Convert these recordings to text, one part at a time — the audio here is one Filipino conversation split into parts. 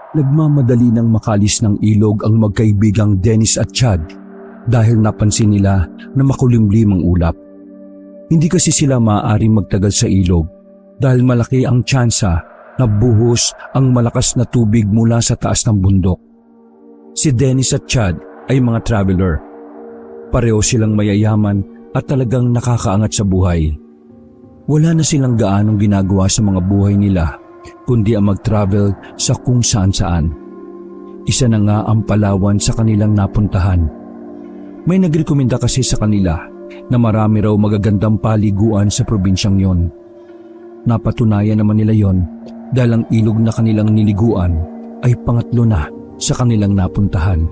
Nagmamadali ng makalis ng ilog ang magkaibigang Dennis at Chad dahil napansin nila na makulimlim ang ulap. Hindi kasi sila maaaring magtagal sa ilog dahil malaki ang tsansa na buhos ang malakas na tubig mula sa taas ng bundok. Si Dennis at Chad ay mga traveler. Pareho silang mayayaman at talagang nakakaangat sa buhay. Wala na silang gaanong ginagawa sa mga buhay nila kundi ang mag-travel sa kung saan-saan. Isa na nga ang Palawan sa kanilang napuntahan. May nagrekomenda kasi sa kanila na marami raw magagandang paliguan sa probinsyang yon. Napatunayan naman nila yon dahil ang ilog na kanilang niliguan ay pangatlo na sa kanilang napuntahan.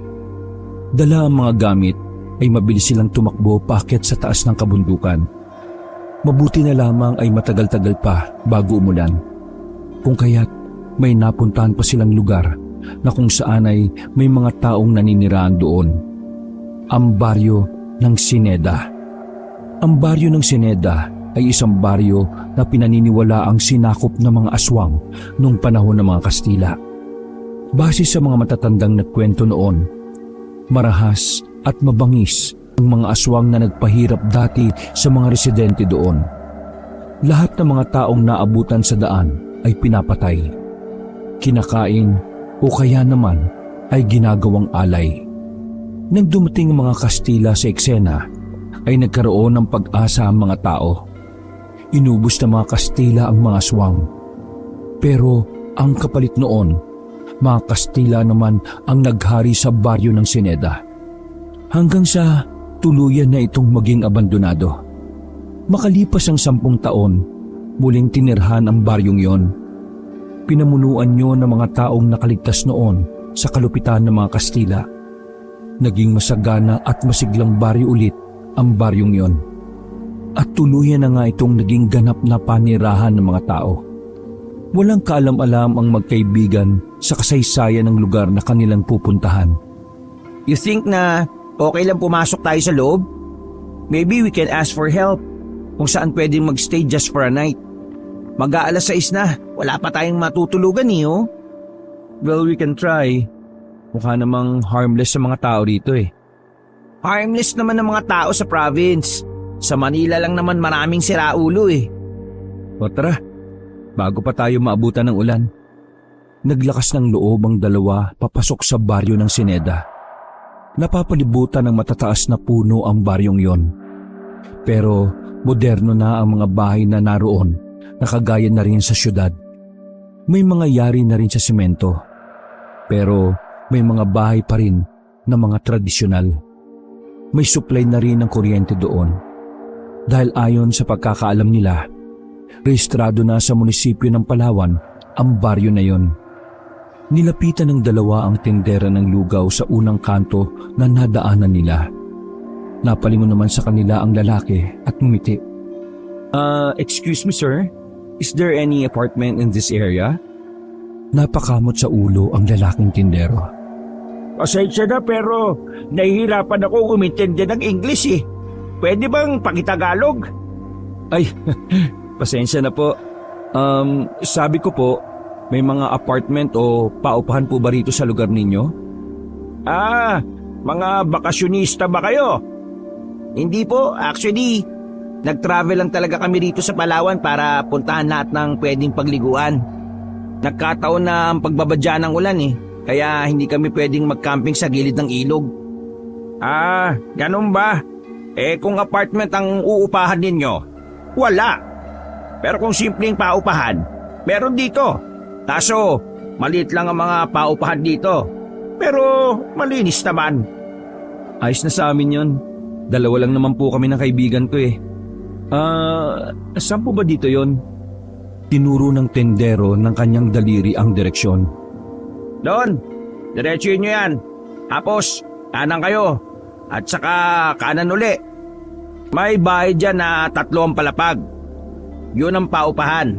Dala ang mga gamit ay mabilis silang tumakbo paakyat sa taas ng kabundukan. Mabuti na lamang ay matagal-tagal pa bago umulan. Kung kaya't may napuntahan pa silang lugar na kung saan ay may mga taong naniniraan doon. Ang baryo ng Sineda. Ang baryo ng Sineda ay isang baryo na pinaniniwala ang sinakop ng mga aswang noong panahon ng mga Kastila. Base sa mga matatandang nagkwento noon, marahas at mabangis ang mga aswang na nagpahirap dati sa mga residente doon. Lahat ng mga taong naabutan sa daan ay pinapatay, kinakain o kaya naman ay ginagawang alay. Nang dumating ang mga Kastila sa eksena, ay nagkaroon ng pag-asa ang mga tao. Inubos ng mga Kastila ang mga aswang. Pero ang kapalit noon, mga Kastila naman ang naghari sa baryo ng Sineda. Hanggang sa tuluyan na itong maging abandonado. Makalipas ang 10 taon, muling tinirhan ang baryong yon. Pinamunuan niyo ng mga taong nakaligtas noon sa kalupitan ng mga Kastila. Naging masagana at masiglang baryo ulit ang baryong yon. At tuluyan na nga itong naging ganap na panirahan ng mga tao. Walang kaalam-alam ang magkaibigan sa kasaysayan ng lugar na kanilang pupuntahan. You think na okay lang pumasok tayo sa loob? Maybe we can ask for help kung saan pwedeng magstay just for a night. Mag-aalas 6 na, wala pa tayong matutulugan oh. Well, we can try. Mukha namang harmless sa mga tao dito eh. Harmless naman ng mga tao sa province. Sa Manila lang naman maraming siraulo eh. O tara, bago pa tayo maabutan ng ulan. Naglakas ng loob ang dalawa papasok sa baryo ng Sineda. Napapalibutan ng matataas na puno ang baryong yon. Pero moderno na ang mga bahay na naroon, nakagaya na rin sa syudad. May mga yari na rin sa semento. Pero may mga bahay pa rin na mga tradisyonal. May supply na rin ng kuryente doon. Dahil ayon sa pagkakaalam nila, rehistrado na sa munisipyo ng Palawan ang baryo na yon. Nilapitan ng dalawa ang tindera ng lugaw sa unang kanto na nadaanan nila. Napalingon naman sa kanila ang lalaki at ngumiti. Excuse me sir, is there any apartment in this area? Napakamot sa ulo ang lalaking tindero. Pasensya na pero nahihirapan ako umintindi ng English eh. Pwede bang pakitagalog? Ay, pasensya na po. Sabi ko po, may mga apartment o paupahan po ba rito sa lugar ninyo? Mga bakasyonista ba kayo? Hindi po, actually, nag-travel lang talaga kami rito sa Palawan para puntahan lahat ng pwedeng pagliguan. Nagkataon na ang pagbabadya ng ulan eh, kaya hindi kami pwedeng mag-camping sa gilid ng ilog. Ganun ba? Kung apartment ang uupahan ninyo, wala. Pero kung simpleng paupahan, meron dito. Kaso, maliit lang ang mga paupahan dito. Pero malinis naman. Ayos na sa amin yon. Dalawa lang naman po kami ng kaibigan ko eh. Saan po ba dito yon? Tinuro ng tendero ng kanyang daliri ang direksyon. Doon, diretsuhin nyo yan. Tapos, kanan kayo. At saka kanan uli. May bahay dyan na 3 ang palapag. Yun ang paupahan.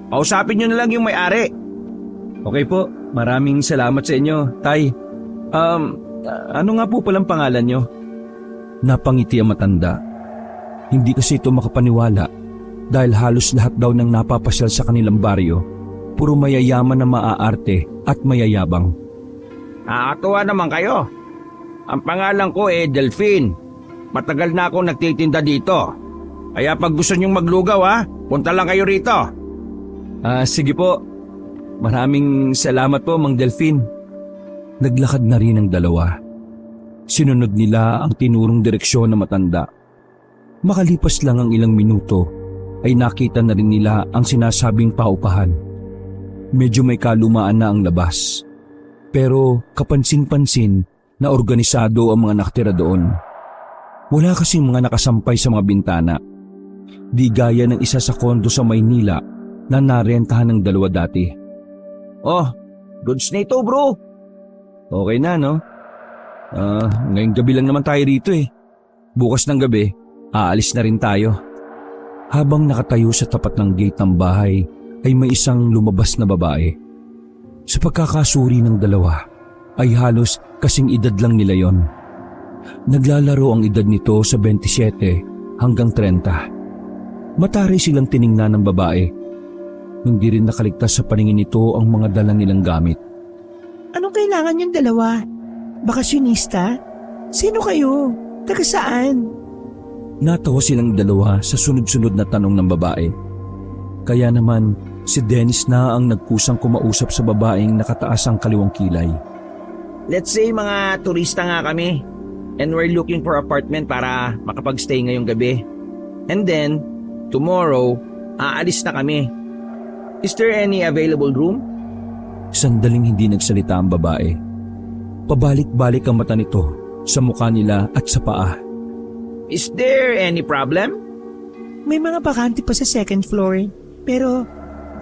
Kausapin nyo na lang yung may-ari. Okay po, maraming salamat sa inyo, Tay. Ano nga po palang pangalan nyo? Napangiti ang matanda. Hindi kasi ito makapaniwala dahil halos lahat daw ng napapasyal sa kanilang baryo Puro mayayaman na maaarte at mayayabang. Nakakatuwa naman kayo. Ang pangalan ko Delphine. Matagal na akong nagtitinda dito. Kaya pag gusto nyong maglugaw punta lang kayo rito. Sige po. Maraming salamat po, Mang Delphine. Naglakad na rin ang dalawa. Sinunod nila ang tinurong direksyon na matanda. Makalipas lang ang ilang minuto ay nakita na rin nila ang sinasabing paupahan. Medyo may kalumaan na ang labas. Pero kapansin-pansin na organisado ang mga nakatira doon. Wala kasing mga nakasampay sa mga bintana. Di gaya ng isa sa kondo sa Maynila na narentahan ng dalawa dati. Oh, goods na ito bro. Okay na, no? Ngayong gabi lang naman tayo rito eh. Bukas ng gabi, aalis na rin tayo. Habang nakatayo sa tapat ng gate ng bahay ay may isang lumabas na babae. Sa pagkakasuri ng dalawa ay halos kasing edad lang nila yon. Naglalaro ang edad nito sa 27 hanggang 30. Matari silang tiningnan ng babae. Hindi rin nakaligtas sa paningin nito ang mga dala nilang gamit. Anong kailangan yung dalawa? Bakasyonista? Sino kayo? Taga saan? Natawa silang dalawa sa sunod-sunod na tanong ng babae. Kaya naman si Dennis na ang nagkusang kumausap sa babaeng nakataas ang kaliwang kilay. Let's say mga turista nga kami. And we're looking for apartment para makapag-stay ngayong gabi. And then, tomorrow, aalis na kami. Is there any available room? Sandaling hindi nagsalita ang babae. Pabalik-balik ang mata nito sa mukha nila at sa paa. Is there any problem? May mga bakante pa sa second floor. Pero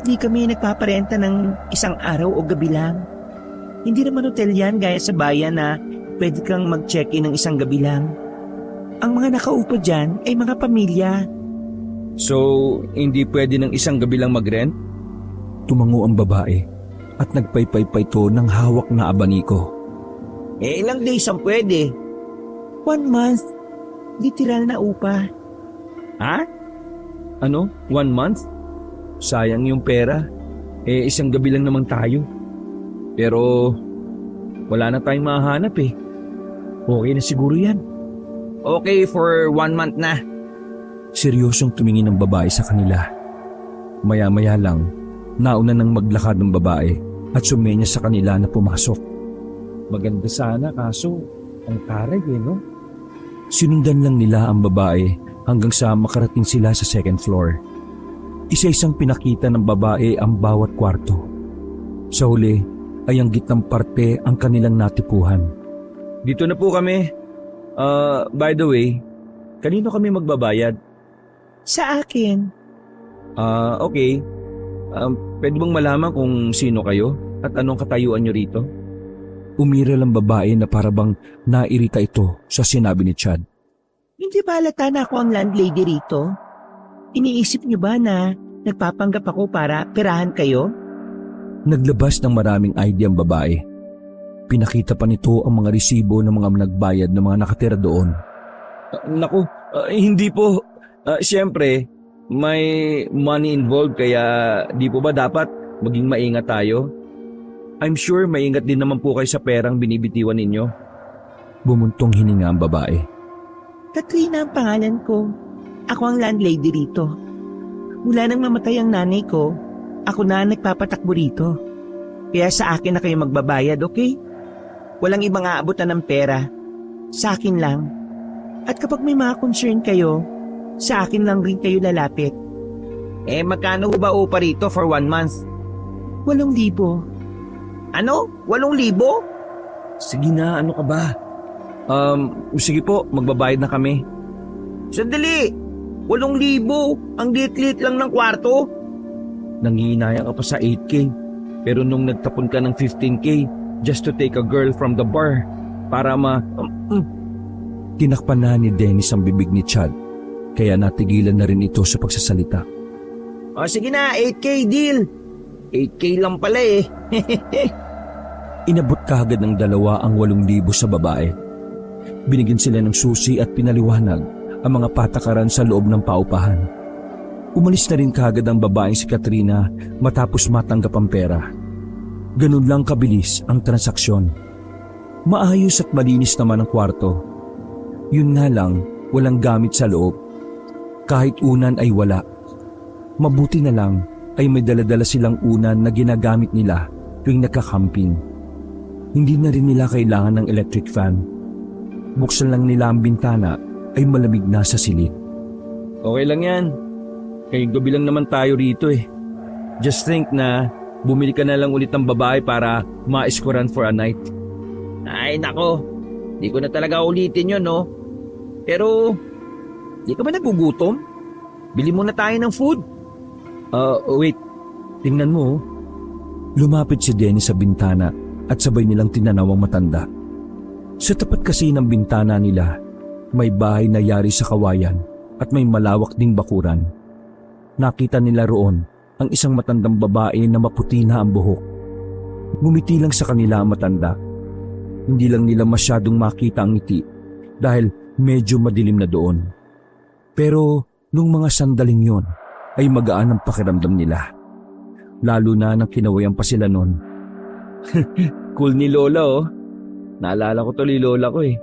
di kami nagpaparenta ng isang araw o gabi lang. Hindi naman hotel yan gaya sa bayan na pwede kang mag-check-in ng isang gabi lang. Ang mga nakaupo dyan ay mga pamilya. So, hindi pwede ng isang gabi lang mag-rent? Tumango ang babae at nagpaypay ito ng hawak na abaniko. Ilang days ang pwede? 1 month. Literal na upa. Ha? Ano? 1 month? Sayang yung pera. Isang gabi lang naman tayo. Pero, wala na tayong mahanap eh. Okay na siguro yan. Okay for 1 month na. Seryosong tumingin ang babae sa kanila. Maya-maya lang, nauna nang maglakad ng babae at sumenya sa kanila na pumasok. Maganda sana kaso, ang taray no? Sinundan lang nila ang babae hanggang sa makarating sila sa second floor. Isa-isang pinakita ng babae ang bawat kwarto. Sa huli ay ang gitnang parte ang kanilang natipuhan. Dito na po kami. By the way, kanino kami magbabayad? Sa akin. Okay. Pwede bang malaman kung sino kayo at anong katayuan nyo rito? Umiral ang babae na parabang nairita ito sa sinabi ni Chad. Hindi ba halata na ako ang landlady rito? Iniisip niyo ba na nagpapanggap ako para perahan kayo? Naglabas ng maraming idea ang babae. Pinakita pa nito ang mga resibo ng mga nagbayad ng mga nakatira doon. Naku, hindi po. Siyempre, may money involved kaya di po ba dapat maging maingat tayo? I'm sure maingat din naman po kayo sa perang binibitiwan ninyo. Bumuntong hininga ang babae. Katrina ang pangalan ko. Ako ang landlady rito. Mula nang mamatay ang nanay ko, ako na ang nagpapatakbo rito. Kaya sa akin na kayo magbabayad, okay? Walang ibang aabutan ng pera. Sa akin lang. At kapag may mga concern kayo, sa akin lang rin kayo lalapit. Magkano ba upa rito for 1 month? 8,000. Ano? 8,000? Sige na, ano ka ba? Sige po, magbabayad na kami. Sandali! 8,000? Ang liit-liit lang ng kwarto? Nangihinayang ka pa sa 8K. Pero nung nagtapon ka ng 15K just to take a girl from the bar para Tinakpan na ni Dennis ang bibig ni Chad, kaya natigilan na rin ito sa pagsasalita. Sige na, 8K deal. 8K lang pala eh. Inabot kaagad ng dalawa ang 8,000 sa babae. Binigyan sila ng susi at pinaliwanag ang mga patakaran sa loob ng paupahan. Umalis na rin kaagad ang babaeng si Katrina matapos matanggap ang pera. Ganun lang kabilis ang transaksyon. Maayos at malinis naman ang kwarto. Yun nga lang, walang gamit sa loob. Kahit unan ay wala. Mabuti na lang ay may daladala silang unan na ginagamit nila tuwing nagkakamping. Hindi na rin nila kailangan ng electric fan. Buksan lang nila ang bintana ay malamig na sa silid. Okay lang yan. Kaya gabi lang naman tayo rito eh. Just think na bumili ka na lang ulit ng babae para ma-escoran for a night. Ay nako, di ko na talaga ulitin yun no. Pero, di ka ba nagugutom? Bili muna tayo ng food. Wait. Tingnan mo. Lumapit si Dennis sa bintana at sabay nilang tinanaw ang matanda. Sa tapat kasi ng bintana nila, may bahay na yari sa kawayan at may malawak ding bakuran. Nakita nila roon ang isang matandang babae na maputi na ang buhok. Ngumiti lang sa kanila ang matanda. Hindi lang nila masyadong makita ang ngiti dahil medyo madilim na doon. Pero nung mga sandaling yon ay magaan ang pakiramdam nila. Lalo na nang kinawayan pa sila noon. Cool ni Lola oh. Naalala ko tuloy Lola ko eh.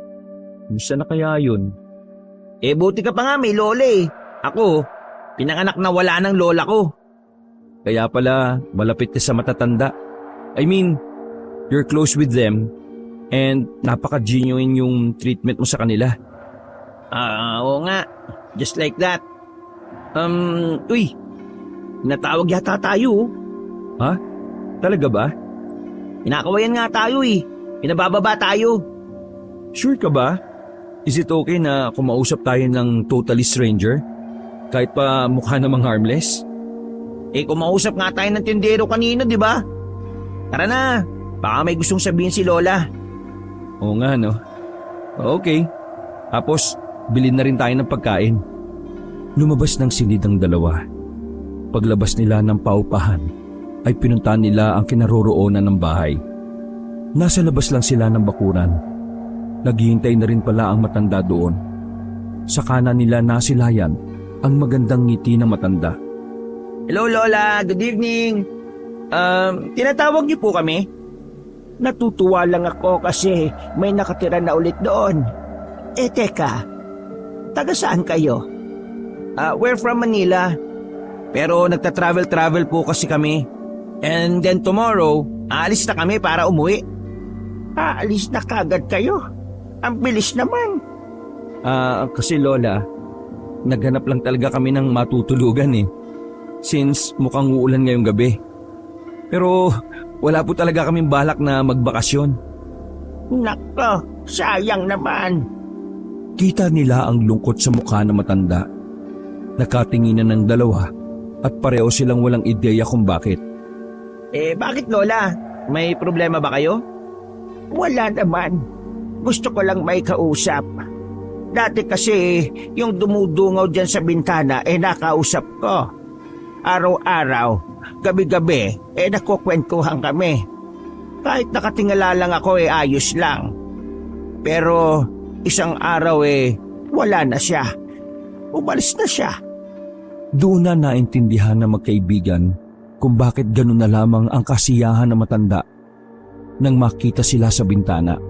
Gusto na kaya yun? Eh buti ka pa nga may lola eh. Ako, pinanganak na wala ng lola ko. Kaya pala malapit ka sa matatanda. I mean, you're close with them and napaka-genuine yung treatment mo sa kanila. Oo nga. Just like that. Uy, natawag yata tayo. Ha? Talaga ba? Inakawayan nga tayo eh. Pinabababa tayo. Sure ka ba? Is it okay na kumausap tayo ng totally stranger? Kahit pa mukha namang harmless? Eh kumausap nga tayo ng tindero kanina, di ba? Tara na, baka may gustong sabihin si Lola. Oo nga no. Okay. Tapos, bilhin na rin tayo ng pagkain. Lumabas ng silid ang dalawa. Paglabas nila ng paupahan, ay pinuntahan nila ang kinaroroonan ng bahay. Nasa labas lang sila ng bakuran. Naghihintay na rin pala ang matanda doon. Sa kanan nila nasilayan ang magandang ngiti ng matanda. Hello Lola, good evening. Tinatawag niyo po kami? Natutuwa lang ako kasi may nakatira na ulit doon. Eh teka, taga saan kayo? We're from Manila. Pero nagta-travel po kasi kami. And then tomorrow, aalis na kami para umuwi. Aalis na kagad kayo? Ang bilis naman. Kasi Lola, naghanap lang talaga kami ng matutulugan eh. Since mukhang uulan ngayong gabi. Pero wala po talaga kaming balak na magbakasyon. Nako, sayang naman. Kita nila ang lungkot sa mukha ng matanda. Nakatinginan ng dalawa at pareho silang walang ideya kung bakit. Eh bakit Lola? May problema ba kayo? Wala naman. Gusto ko lang may kausap. Dati kasi yung dumudungaw dyan sa bintana nakausap ko. Araw-araw, gabi-gabi nakukwentuhan kami. Kahit nakatingala lang ako ayos lang. Pero isang araw wala na siya. Umalis na siya. Doon na naintindihan ng magkaibigan kung bakit ganun na lamang ang kasiyahan ng matanda nang makita sila sa bintana.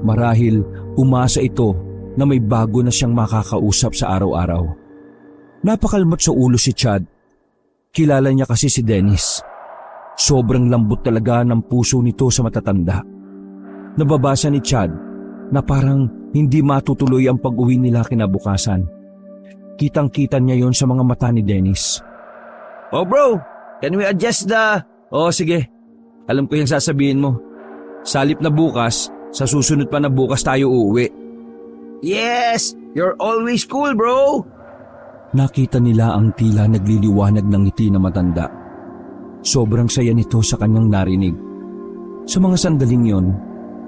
Marahil umasa ito na may bago na siyang makakausap sa araw-araw. Napakalmat sa ulo si Chad. Kilala niya kasi si Dennis. Sobrang lambot talaga ng puso nito sa matatanda. Nababasa ni Chad na parang hindi matutuloy ang pag-uwi nila kinabukasan. Kitang-kita niya yon sa mga mata ni Dennis. Oh bro, can we adjust the... Oo sige, alam ko yung sasabihin mo. Sa halip na bukas, sa susunod pa na bukas tayo uuwi. Yes, you're always cool bro. Nakita nila ang tila nagliliwanag ng ngiti na matanda. Sobrang saya nito sa kanyang narinig. Sa mga sandaling yon,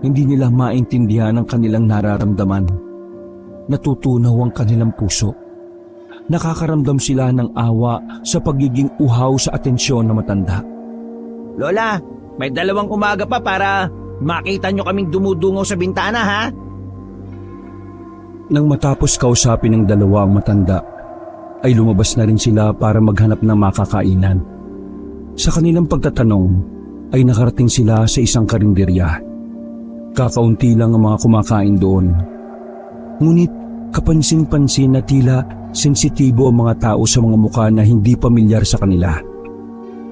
hindi nila maintindihan ang kanilang nararamdaman. Natutunaw ang kanilang puso. Nakakaramdam sila ng awa sa pagiging uhaw sa atensyon na matanda. Lola, may 2 umaga pa para makita nyo kaming dumudungaw sa bintana ha? Nang matapos kausapin ng dalawa ang matanda, ay lumabas na rin sila para maghanap ng makakainan. Sa kanilang pagtatanong ay nakarating sila sa isang karinderya. Kakaunti lang ang mga kumakain doon. Ngunit kapansin-pansin na tila sensitibo ang mga tao sa mga mukha na hindi pamilyar sa kanila.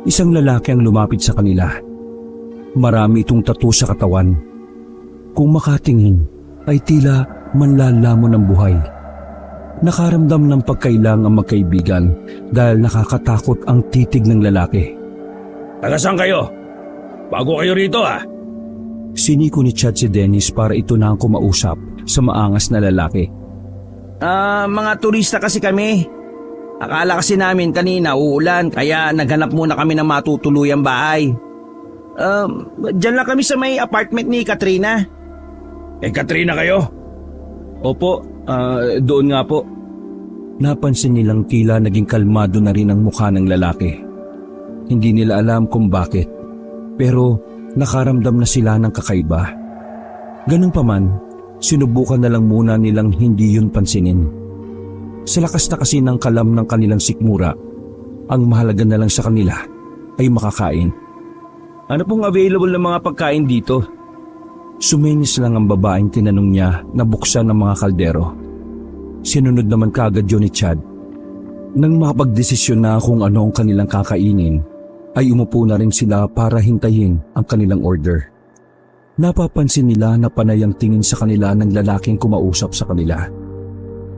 Isang lalaki ang lumapit sa kanila. Marami itong tattoo sa katawan. Kung makatingin ay tila manlalamon ng buhay. Nakaramdam ng pagkailang ang magkaibigan dahil nakakatakot ang titig ng lalaki. Taga saan kayo? Bago kayo rito ah. Siniko ni Chad si Dennis para ito na ang kumausap sa maangas na lalaki. Mga turista kasi kami. Akala kasi namin kanina uulan kaya naghanap muna kami ng matutuluyang bahay. Diyan lang kami sa may apartment ni Katrina. Katrina kayo? Opo, doon nga po. Napansin nilang tila naging kalmado na rin ang mukha ng lalaki. Hindi nila alam kung bakit, pero nakaramdam na sila ng kakaiba. Ganun pa man, sinubukan na lang muna nilang hindi yun pansinin. Sa lakas na kasi ng kalam ng kanilang sikmura, ang mahalaga na lang sa kanila ay makakain. Ano pong available na mga pagkain dito? Suminis lang ang babaeng tinanong niya na buksan ng mga kaldero. Sinunod naman kaagad yun ni Chad. Nang makapagdesisyon na kung ano ang kanilang kakainin, ay umupo na rin sila para hintayin ang kanilang order. Napapansin nila na panay ang tingin sa kanila ng lalaking kumausap sa kanila.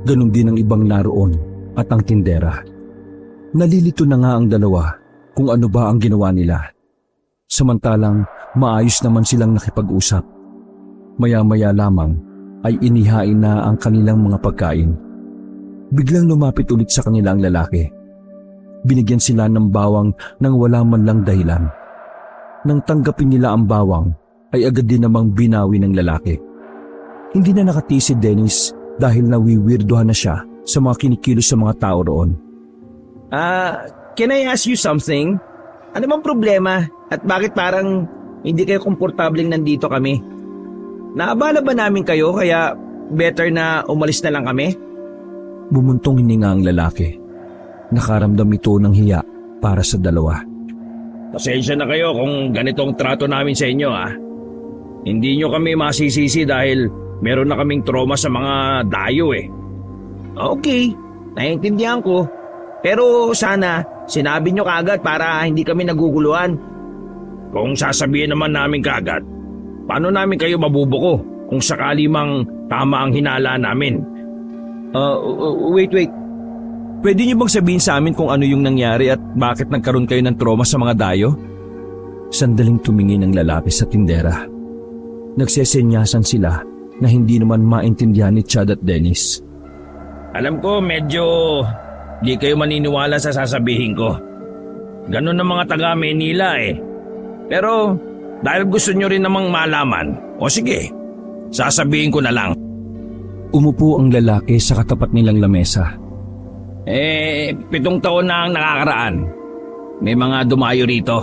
Ganon din ang ibang naroon at ang tindera. Nalilito na nga ang dalawa kung ano ba ang ginawa nila. Samantalang maayos naman silang nakipag-usap. Maya-maya lamang ay inihain na ang kanilang mga pagkain. Biglang lumapit ulit sa kanila ang lalaki. Binigyan sila ng bawang nang wala man lang dahilan. Nang tanggapin nila ang bawang, ay agad din namang binawi ng lalaki. Hindi na nakati si Dennis dahil nawiwirdohan na siya sa mga kinikilos sa mga tao roon. Can I ask you something? Ano bang problema at bakit parang hindi kayo komportableng nandito kami? Naabala ba namin kayo kaya better na umalis na lang kami? Bumuntong hininga ang lalaki. Nakaramdam ito ng hiya para sa dalawa. Pasensya na kayo kung ganitong trato namin sa inyo ah. Hindi nyo kami masisisi dahil meron na kaming trauma sa mga dayo eh. Okay, naiintindihan ko. Pero sana sinabi nyo kaagad para hindi kami naguguluhan. Kung sasabihin naman namin kaagad, paano namin kayo mabubuko kung sakali mang tama ang hinala namin? Wait. Pwede niyo bang sabihin sa amin kung ano yung nangyari at bakit nagkaroon kayo ng trauma sa mga dayo? Sandaling tumingin ang lalaki sa tindera. Nagsesenyasan sila na hindi naman maintindihan ni Chad at Dennis. Alam ko medyo di kayo maniniwala sa sasabihin ko. Ganun ang mga taga Manila eh. Pero dahil gusto nyo rin namang malaman, o sige, sasabihin ko na lang. Umupo ang lalaki sa katapat nilang lamesa. 7 taon na ang nakakaraan. May mga dumayo rito.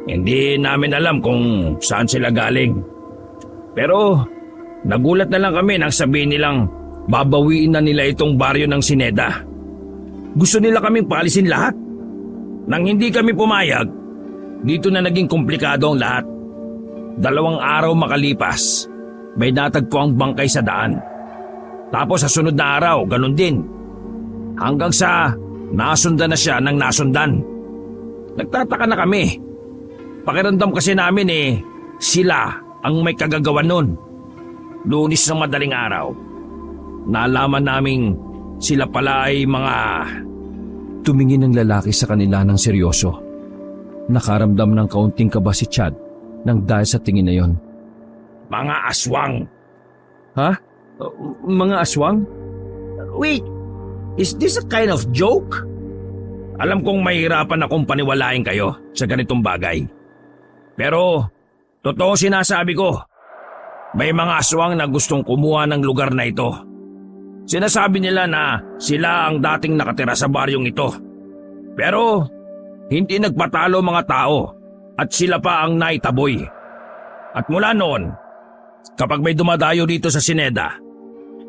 Hindi namin alam kung saan sila galing. Pero nagulat na lang kami nang sabihin nilang babawiin na nila itong baryo ng Sineda. Gusto nila kaming paalisin lahat. Nang hindi kami pumayag, dito na naging komplikado ang lahat. 2 araw makalipas, may natagpo ang bangkay sa daan. Tapos sa sunod na araw, ganun din. Hanggang sa nasundan na siya ng nasundan. Nagtataka na kami. Pakiramdam kasi namin sila ang may kagagawan nun. Lunes ng madaling araw, nalaman naming sila pala ay mga... Tumingin ang lalaki sa kanila ng seryoso. Nakaramdam ng kaunting kaba si Chad nang dahil sa tingin na yon. Mga aswang. Ha? Mga aswang? Wait, is this a kind of joke? Alam kong mahirapan akong paniwalain kayo sa ganitong bagay. Pero, totoo sinasabi ko. May mga aswang na gustong kumuha ng lugar na ito. Sinasabi nila na sila ang dating nakatira sa baryong ito. Pero, hindi nagpatalo mga tao at sila pa ang naitaboy. At mula noon, kapag may dumadayo dito sa Sineda,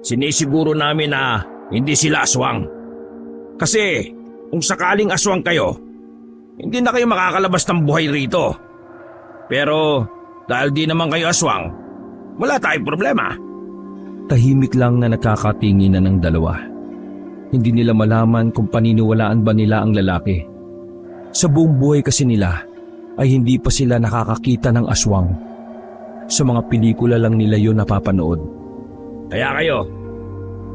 sinisiguro namin na hindi sila aswang. Kasi kung sakaling aswang kayo, hindi na kayo makakalabas ng buhay rito. Pero dahil di naman kayo aswang, wala tayong problema. Tahimik lang na nakakatinginan ng dalawa. Hindi nila malaman kung paniniwalaan ba nila ang lalaki. Sa buong buhay kasi nila ay hindi pa sila nakakakita ng aswang. Sa mga pelikula lang nila yun napapanood. Kaya kayo,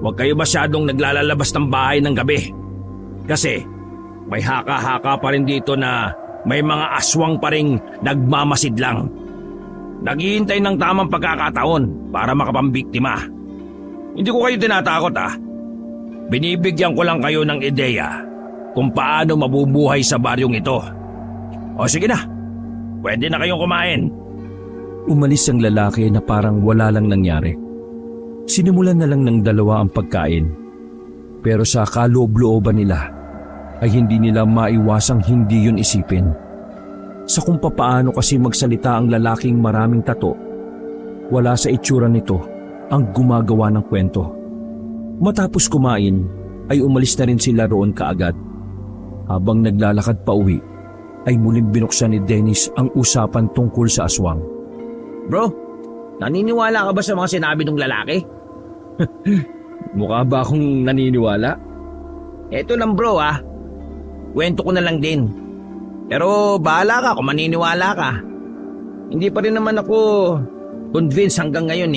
huwag kayo masyadong naglalalabas ng bahay ng gabi. Kasi may haka-haka pa rin dito na may mga aswang pa rin nagmamasid lang. Naghihintay ng tamang pagkakataon para makapambiktima. Hindi ko kayo tinatakot Binibigyan ko lang kayo ng ideya kung paano mabubuhay sa baryong ito. O sige na, pwede na kayong kumain. Umalis ang lalaki na parang wala lang nangyari. Sinimulan na lang ng dalawa ang pagkain. Pero sa kaloob-looban nila ay hindi nila maiwasang hindi yun isipin. Sa kung papaano kasi magsalita ang lalaking maraming tato, wala sa itsura nito ang gumagawa ng kwento. Matapos kumain ay umalis na rin sila roon kaagad. Habang naglalakad pa uwi, ay muling binuksan ni Dennis ang usapan tungkol sa aswang. Bro, naniniwala ka ba sa mga sinabi ng lalaki? Mukha ba akong naniniwala? Eto lang bro kwento ko na lang din. Pero bahala ka kung maniniwala ka. Hindi pa rin naman ako convinced hanggang ngayon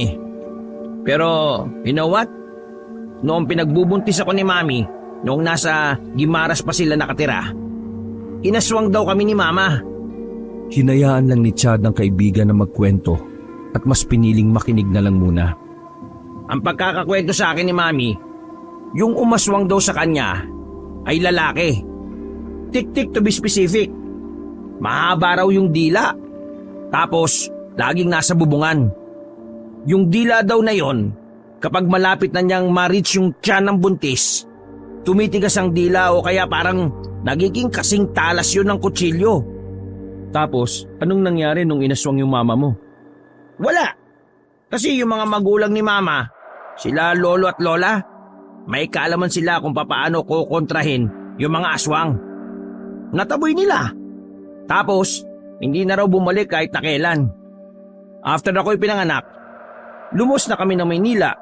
Pero you know what? Noong pinagbubuntis ako ni Mami, noong nasa Gimaras pa sila nakatira, inaswang daw kami ni Mama. Hinayaan lang ni Chad ang kaibigan na magkwento at mas piniling makinig na lang muna. Ang pagkakakwento sa akin ni Mami, yung umaswang daw sa kanya ay lalaki. Tik-tik to be specific. Mahaba raw yung dila. Tapos, laging nasa bubungan. Yung dila daw na yon, kapag malapit na niyang ma-reach yung tiyan ng buntis, tumitigas ang dila o kaya parang nagiging kasing talas yun ng kutsilyo. Tapos, anong nangyari nung inaswang yung mama mo? Wala. Kasi yung mga magulang ni Mama, sila lolo at lola, may kaalaman sila kung papaano kukontrahin yung mga aswang. Nataboy nila. Tapos, hindi na raw bumalik kahit na kailan. After ako'y pinanganak, lumos na kami ng Maynila.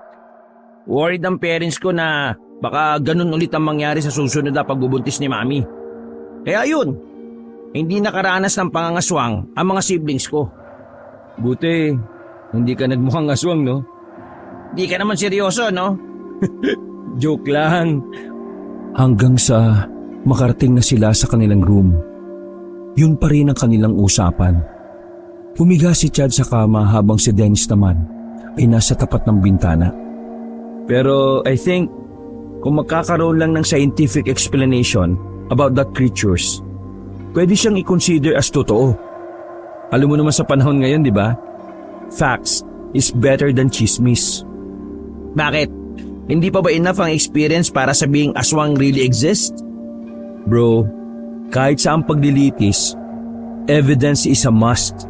Worried ang parents ko na baka ganun ulit ang mangyari sa susunod na pagbubuntis ni Mami. Kaya yun, hindi nakaranas ng pangangaswang ang mga siblings ko. Buti, hindi ka nagmukhang aswang, no? Di ka naman seryoso, no? Joke lang. Hanggang sa makarating na sila sa kanilang room. Yun pa rin ang kanilang usapan. Humiga si Chad sa kama habang si Dennis naman ay nasa tapat ng bintana. Pero I think, kung magkakaroon lang ng scientific explanation about that creatures, pwede siyang i-consider as totoo. Alam mo naman sa panahon ngayon, di ba? Facts is better than chismis. Bakit? Hindi pa ba enough ang experience para sabihing aswang really exist? Bro, kahit sa ang paglilitis, evidence is a must.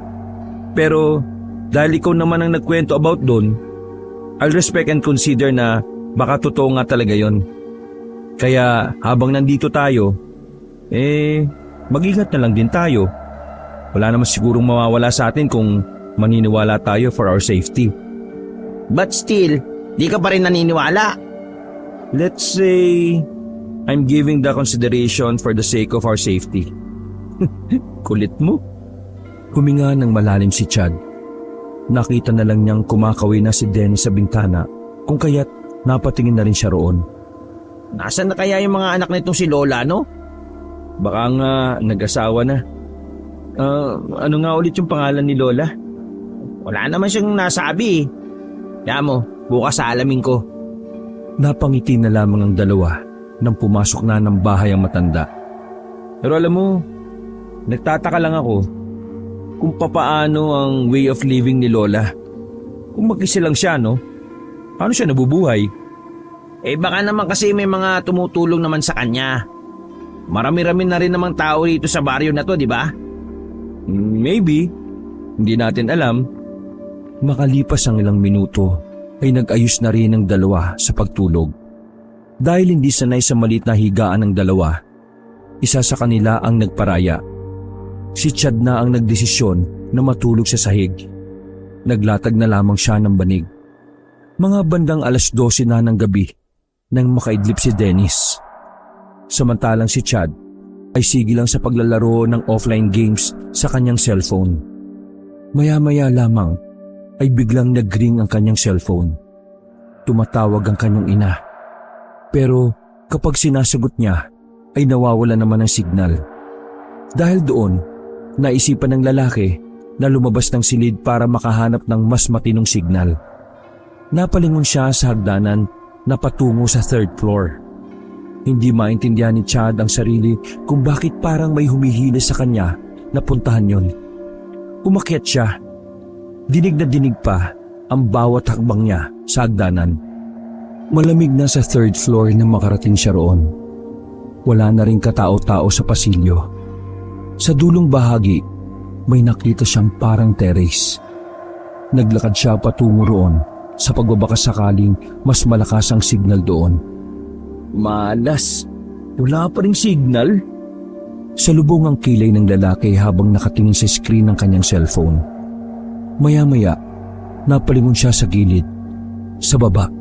Pero dahil ikaw naman ang nagkwento about doon, I'll respect and consider na baka totoo nga talaga yon. Kaya habang nandito tayo, mag-ingat na lang din tayo. Wala naman sigurong mawawala sa atin kung maniniwala tayo for our safety. But still, di ka pa rin naniniwala. Let's say, I'm giving the consideration for the sake of our safety. Kulit mo. Huminga ng malalim si Chad. Nakita na lang niyang kumakaway na si Dennis sa bintana, kung kaya't napatingin na rin siya roon. Nasaan na kaya yung mga anak nitong si Lola, no? Baka nga nag-asawa na. Ano nga ulit yung pangalan ni Lola? Wala naman siyang nasabi. Kaya mo, bukas aalamin ko. Napangiti na lamang ang dalawa nang pumasok na ng bahay ang matanda. Pero alam mo, nagtataka lang ako kung papaano ang way of living ni Lola. Kung mag-isa lang siya, no? Paano siya nabubuhay? Baka naman kasi may mga tumutulong naman sa kanya. Marami-rami na rin namang tao dito sa baryo na to, di ba? Maybe. Hindi natin alam. Makalipas ang ilang minuto ay nag-ayos na rin ang dalawa sa pagtulog. Dahil hindi sanay sa maliit na higaan ng dalawa, isa sa kanila ang nagparaya. Si Chad na ang nagdesisyon na matulog sa sahig. Naglatag na lamang siya ng banig. Mga bandang 12:00 na ng gabi nang makaidlip si Dennis. Samantalang si Chad ay sigilang sa paglalaro ng offline games sa kanyang cellphone. Maya-maya lamang ay biglang nag-ring ang kanyang cellphone. Tumatawag ang kanyang ina. Pero kapag sinasagot niya ay nawawala naman ng signal. Dahil doon, naisipan ng lalaki na lumabas ng silid para makahanap ng mas matinong signal. Napalingon siya sa hagdanan na patungo sa 3rd floor. Hindi maintindihan ni Chad ang sarili kung bakit parang may humihila sa kanya na puntahan yon. Umakyat siya. Dinig na dinig pa ang bawat hakbang niya sa hagdanan. Malamig na sa 3rd floor nang makarating siya roon. Wala na ring katao-tao sa pasilyo. Sa dulong bahagi, may nakita siyang parang terrace. Naglakad siya patungo roon sa pagbabakasakaling mas malakas ang signal doon. Malas, wala pa ring signal. Salubong ang kilay ng lalaki habang nakatingin sa screen ng kanyang cellphone. Maya-maya, napalingon siya sa gilid, sa baba,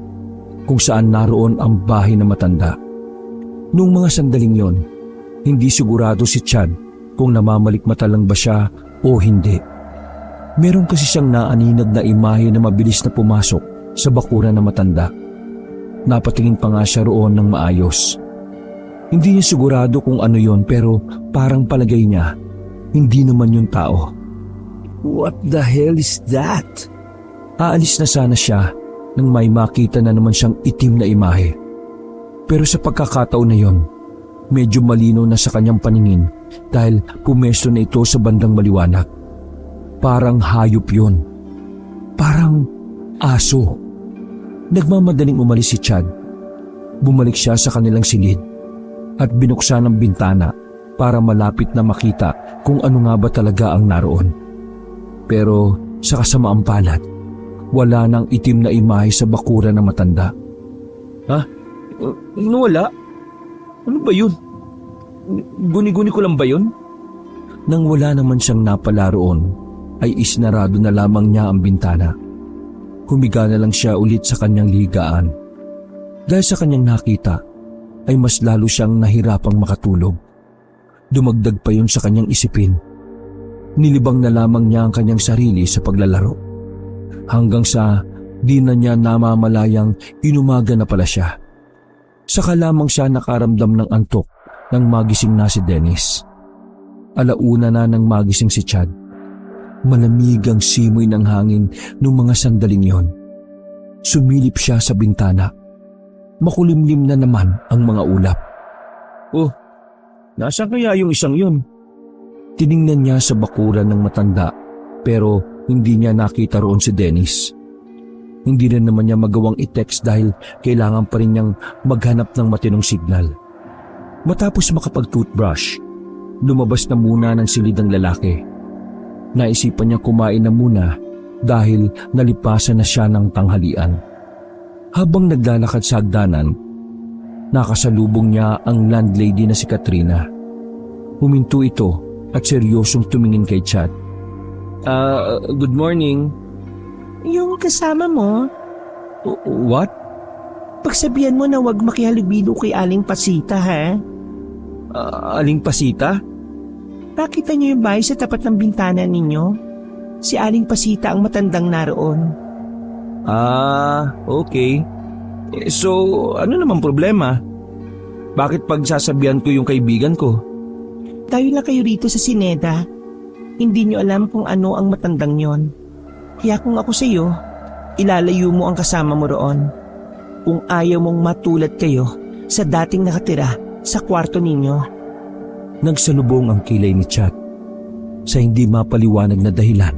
kung saan naroon ang bahay na matanda. Noong mga sandaling yon, hindi sigurado si Chad kung namamalikmata lang ba siya o hindi. Meron kasi siyang naaninag na imahe na mabilis na pumasok sa bakuran na matanda. Napatingin pa nga siya roon ng maayos. Hindi niya sigurado kung ano yon pero parang palagay niya, hindi naman yung tao. What the hell is that? Aalis na sana siya nang may makita na naman siyang itim na imahe. Pero sa pagkakataon na yon, medyo malino na sa kanyang paningin dahil pumesto na ito sa bandang maliwanag. Parang hayop yon. Parang aso. Nagmamadaling umalis si Chad. Bumalik siya sa kanilang silid at binuksan ang bintana para malapit na makita kung ano nga ba talaga ang naroon. Pero sa kasamaang palad, wala nang itim na imahe sa bakuran ng matanda. Ha? Wala? Ano ba yun? Guni-guni ko lang ba yun? Nang wala naman siyang napala roon, ay isnarado na lamang niya ang bintana. Humiga na lang siya ulit sa kanyang ligaan. Dahil sa kanyang nakita, ay mas lalo siyang nahirapang makatulog. Dumagdag pa yun sa kanyang isipin. Nilibang na lamang niya ang kanyang sarili sa paglalaro. Hanggang sa di na niya namamalayang inumaga na pala siya. Saka lamang siya nakaramdam ng antok nang magising na si Dennis. Alauna na nang magising si Chad. Malamig ang simoy ng hangin noong mga sandaling yon. Sumilip siya sa bintana. Makulimlim na naman ang mga ulap. Oh, nasaan kaya yung isang yun? Tiningnan niya sa bakuran ng matanda pero hindi niya nakita roon si Dennis. Hindi rin naman niya magawang i-text dahil kailangan pa rin niyang maghanap ng matinong signal. Matapos makapag-toothbrush, lumabas na muna ng silid ang lalaki. Naisipan niya kumain na muna dahil nalipasan na siya ng tanghalian. Habang naglalakad sa hagdanan, nakasalubong niya ang landlady na si Katrina. Huminto ito at seryosong tumingin kay Chad. Good morning. Yung kasama mo, What? pagsabihan mo na wag makihalubilo kay Aling Pasita, ha? Aling Pasita? Nakita niyo yung bahay sa tapat ng bintana ninyo? Si Aling Pasita ang matandang naroon. Okay. So, ano naman problema? Bakit pagsasabihan ko yung kaibigan ko? Tayo lang kayo rito sa Sineda. Hindi niyo alam kung ano ang matandang yon. Kaya kung ako sa iyo, ilalayo mo ang kasama mo roon. Kung ayaw mong matulad kayo sa dating nakatira sa kwarto ninyo. Nagsalubong ang kilay ni Chad. Sa hindi mapaliwanag na dahilan,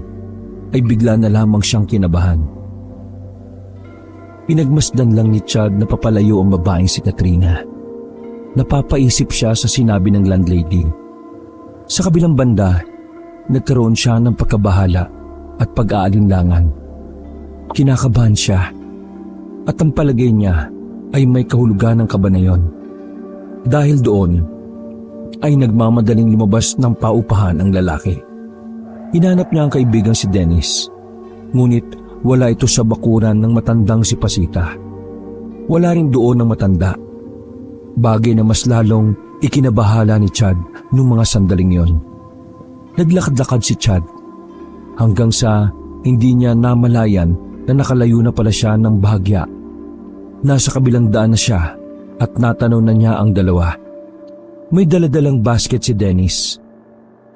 ay bigla na lamang siyang kinabahan. Pinagmasdan lang ni Chad na papalayo ang babaeng si Katrina. Napapaisip siya sa sinabi ng landlady. Sa kabilang banda, nagkaroon siya ng pagkabahala at pag-aalinlangan. Kinakabahan siya at ang palagay niya ay may kahulugan ng kaba na yon. Dahil doon, ay nagmamadaling lumabas ng paupahan ang lalaki. Hinanap niya ang kaibigang si Dennis, ngunit wala ito sa bakuran ng matandang si Pasita. Wala rin doon ng matanda, bagay na mas lalong ikinabahala ni Chad noong mga sandaling yon. Naglakad-lakad si Chad hanggang sa hindi niya namalayan na nakalayo na pala siya ng bahagya. Nasa kabilang daan na siya at natanaw na niya ang dalawa. May daladalang basket si Dennis,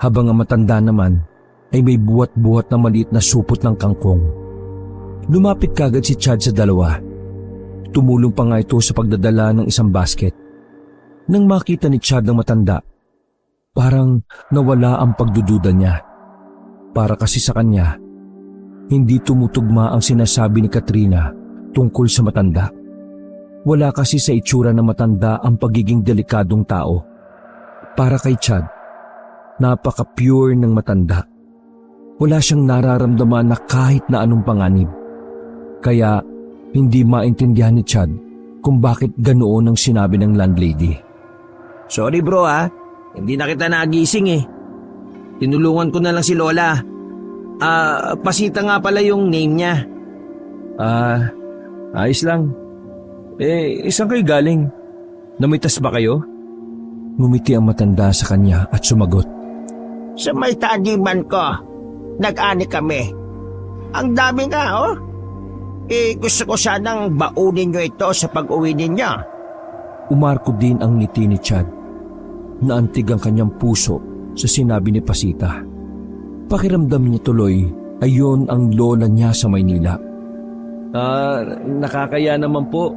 habang ang matanda naman ay may buhat-buhat na maliit na supot ng kangkong. Lumapit kagad si Chad sa dalawa. Tumulong pa nga ito sa pagdadala ng isang basket. Nang makita ni Chad ang matanda, parang nawala ang pagdududa niya. Para kasi sa kanya, hindi tumutugma ang sinasabi ni Katrina tungkol sa matanda. Wala kasi sa itsura ng matanda ang pagiging delikadong tao. Para kay Chad, napaka-pure ng matanda. Wala siyang nararamdaman na kahit na anong panganib. Kaya hindi maintindihan ni Chad kung bakit ganoon ang sinabi ng landlady. Sorry bro hindi na kita nagising eh. Tinulungan ko na lang si Lola. Pasita nga pala yung name niya. Ayos lang. Isang kayo galing? Namitas ba kayo? Ngumiti ang matanda sa kanya at sumagot. Sa may taniman ko, nag-ani kami. Ang dami nga gusto ko sanang baunin nyo ito sa pag-uwi ninyo. Umarko din ang ngiti ni Chad. Naantig ang kanyang puso sa sinabi ni Pasita. Pakiramdam niya tuloy ay yun ang lola niya sa Maynila. Nakakaya naman po.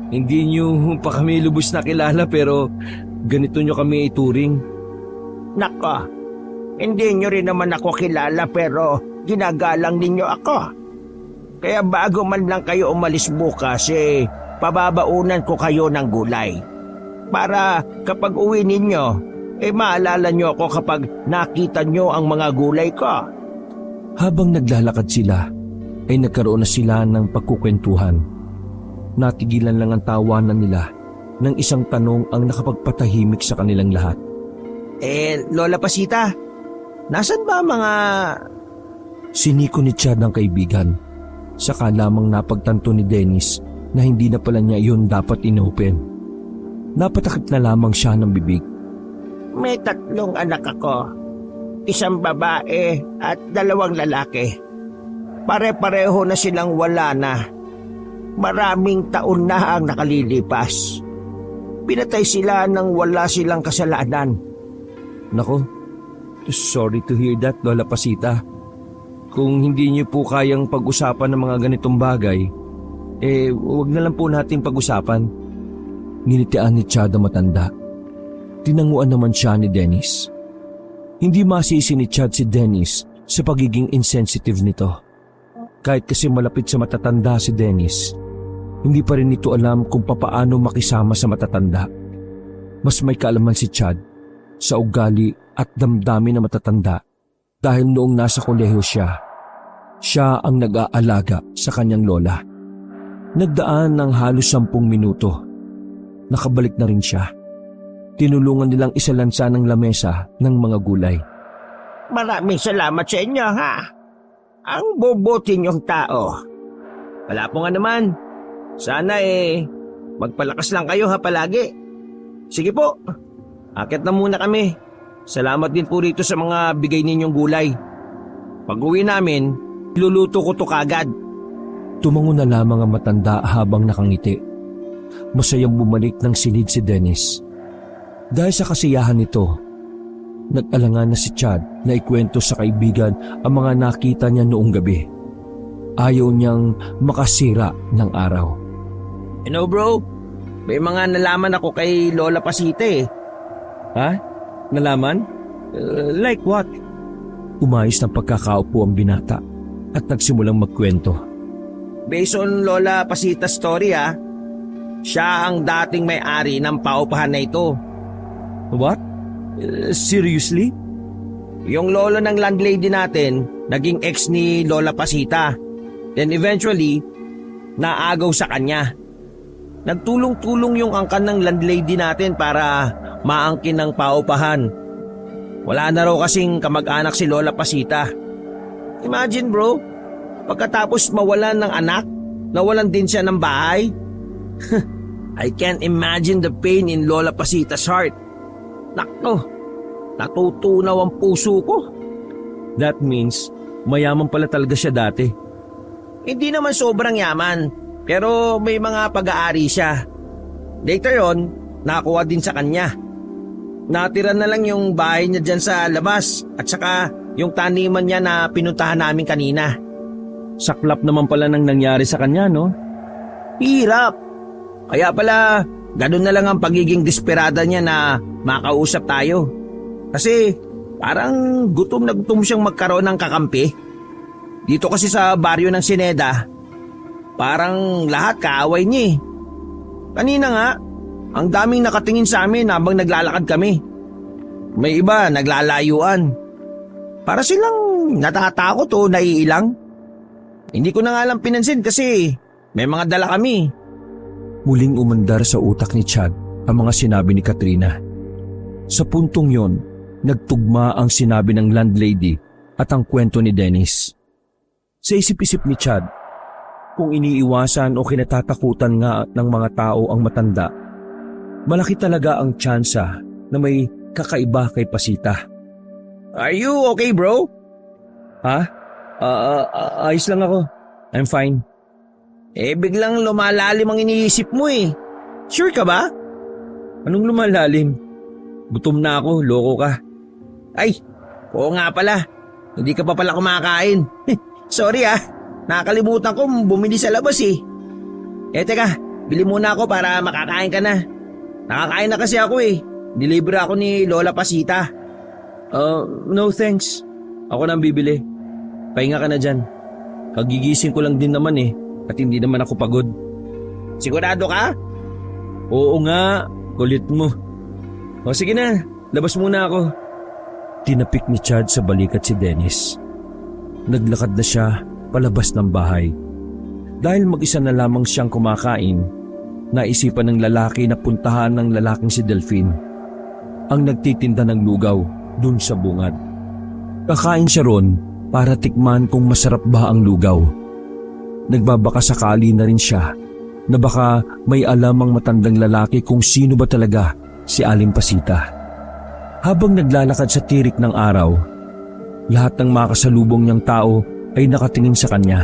Hindi niyo pa kami lubos na kilala pero ganito niyo kami ituring. Nako, hindi nyo rin naman ako kilala pero ginagalang ninyo ako. Kaya bago man lang kayo umalis bukas pababaunan ko kayo ng gulay. Para kapag uwi ninyo, maalala nyo ako kapag nakita nyo ang mga gulay ko. Habang naglalakad sila, ay nagkaroon na sila ng pagkukwentuhan. Natigilan lang ang tawanan nila ng isang tanong ang nakapagpatahimik sa kanilang lahat. Lola Pasita, nasan ba mga... Siniko ni Chad ang kaibigan. Saka lamang napagtanto ni Dennis na hindi na pala niya iyon dapat inopen. Napatakip na lamang siya ng bibig. May 3 anak ako. Isang babae at 2 lalaki. Pare-pareho na silang wala na. Maraming taon na ang nakalilipas. Pinatay sila nang wala silang kasalanan. Nako, sorry to hear that, Lola Pasita. Kung hindi niyo po kayang pag-usapan ng mga ganitong bagay, huwag na lang po natin pag-usapan. Nginitian ni Chad ang matanda. Tinanguan naman siya ni Dennis. Hindi masisi ni Chad si Dennis sa pagiging insensitive nito. Kahit kasi malapit sa matatanda si Dennis, hindi pa rin nito alam kung papaano makisama sa matatanda. Mas may kaalaman si Chad sa ugali at damdamin na matatanda dahil noong nasa kolehiyo siya ang nag-aalaga sa kanyang lola. Nagdaan ng halos 10 minuto. Nakabalik na rin siya. Tinulungan nilang isalansa ng lamesa ng mga gulay. Maraming salamat sa inyo Ang bubuti niyong tao. Wala po nga naman. Sana magpalakas lang kayo palagi. Sige po, akit na muna kami. Salamat din po rito sa mga bigay ninyong gulay. Pag uwi namin, luluto ko to kagad. Tumango na lamang ang matanda habang nakangiti. Masayang bumalik ng silid si Dennis. Dahil sa kasiyahan nito, nag-alangan na si Chad na ikwento sa kaibigan ang mga nakita niya noong gabi. Ayaw niyang makasira ng araw. Bro, may mga nalaman ako kay Lola Pasita Ha? Nalaman? Like what? Umayos ng pagkakaupo ang binata at nagsimulang magkwento. Based on Lola Pasita's story siya ang dating may-ari ng paupahan na ito. What? Seriously? Yung lolo ng landlady natin, naging ex ni Lola Pasita. Then eventually, naagaw sa kanya. Nagtulong-tulong yung angkan ng landlady natin para maangkin ng paupahan. Wala na raw kasing kamag-anak si Lola Pasita. Imagine bro, pagkatapos mawalan ng anak, nawalan din siya ng bahay. I can't imagine the pain in Lola Pasita's heart. Nako, natutunaw ang puso ko. That means, mayaman pala talaga siya dati. Hindi naman sobrang yaman, pero may mga pag-aari siya. Later on, nakuha din sa kanya. Natira na lang yung bahay niya dyan sa labas at saka yung taniman niya na pinuntahan namin kanina. Saklap naman pala nang nangyari sa kanya, no? Hirap. Kaya pala, ganun na lang ang pagiging desperada niya na makausap tayo. Kasi parang gutom na gutom siyang magkaroon ng kakampi. Dito kasi sa baryo ng Sineda, parang lahat kaaway niya eh. Kanina nga, ang daming nakatingin sa amin habang naglalakad kami. May iba naglalayuan. Para silang natatakot o naiilang. Hindi ko na nga lang pinansin kasi may mga dala kami. Muling umandar sa utak ni Chad ang mga sinabi ni Katrina. Sa puntong yon, nagtugma ang sinabi ng landlady at ang kwento ni Dennis. Sa isip-isip ni Chad, kung iniiwasan o kinatatakutan nga ng mga tao ang matanda, malaki talaga ang tsansa na may kakaiba kay Pasita. Are you okay bro? Ha? Ayos lang ako. I'm fine. Biglang lumalalim ang iniisip mo eh. Sure ka ba? Anong lumalalim? Gutom na ako, loko ka. Ay, oo nga pala. Hindi ka pa pala kumakain. Sorry nakakalimutan ko bumili sa labas eh. Teka, bili muna ako para makakain ka na. Nakakain na kasi ako eh. Deliver ako ni Lola Pasita. No thanks. Ako nang bibili. Pahinga ka na dyan. Kagigising ko lang din naman eh. At hindi naman ako pagod. Sigurado ka? Oo nga, kulit mo. O sige na, labas muna ako. Tinapik ni Chad sa balikat si Dennis. Naglakad na siya palabas ng bahay. Dahil mag-isa na lamang siyang kumakain, naisipan ng lalaki na puntahan ng lalaking si Delphine, ang nagtitinda ng lugaw dun sa bungad. Kakain siya ron para tikman kung masarap ba ang lugaw. Nagbabaka sakali na rin siya na baka may alam ang matandang lalaki kung sino ba talaga si Aling Pasita. Habang naglalakad sa tirik ng araw, lahat ng makasalubong niyang tao ay nakatingin sa kanya.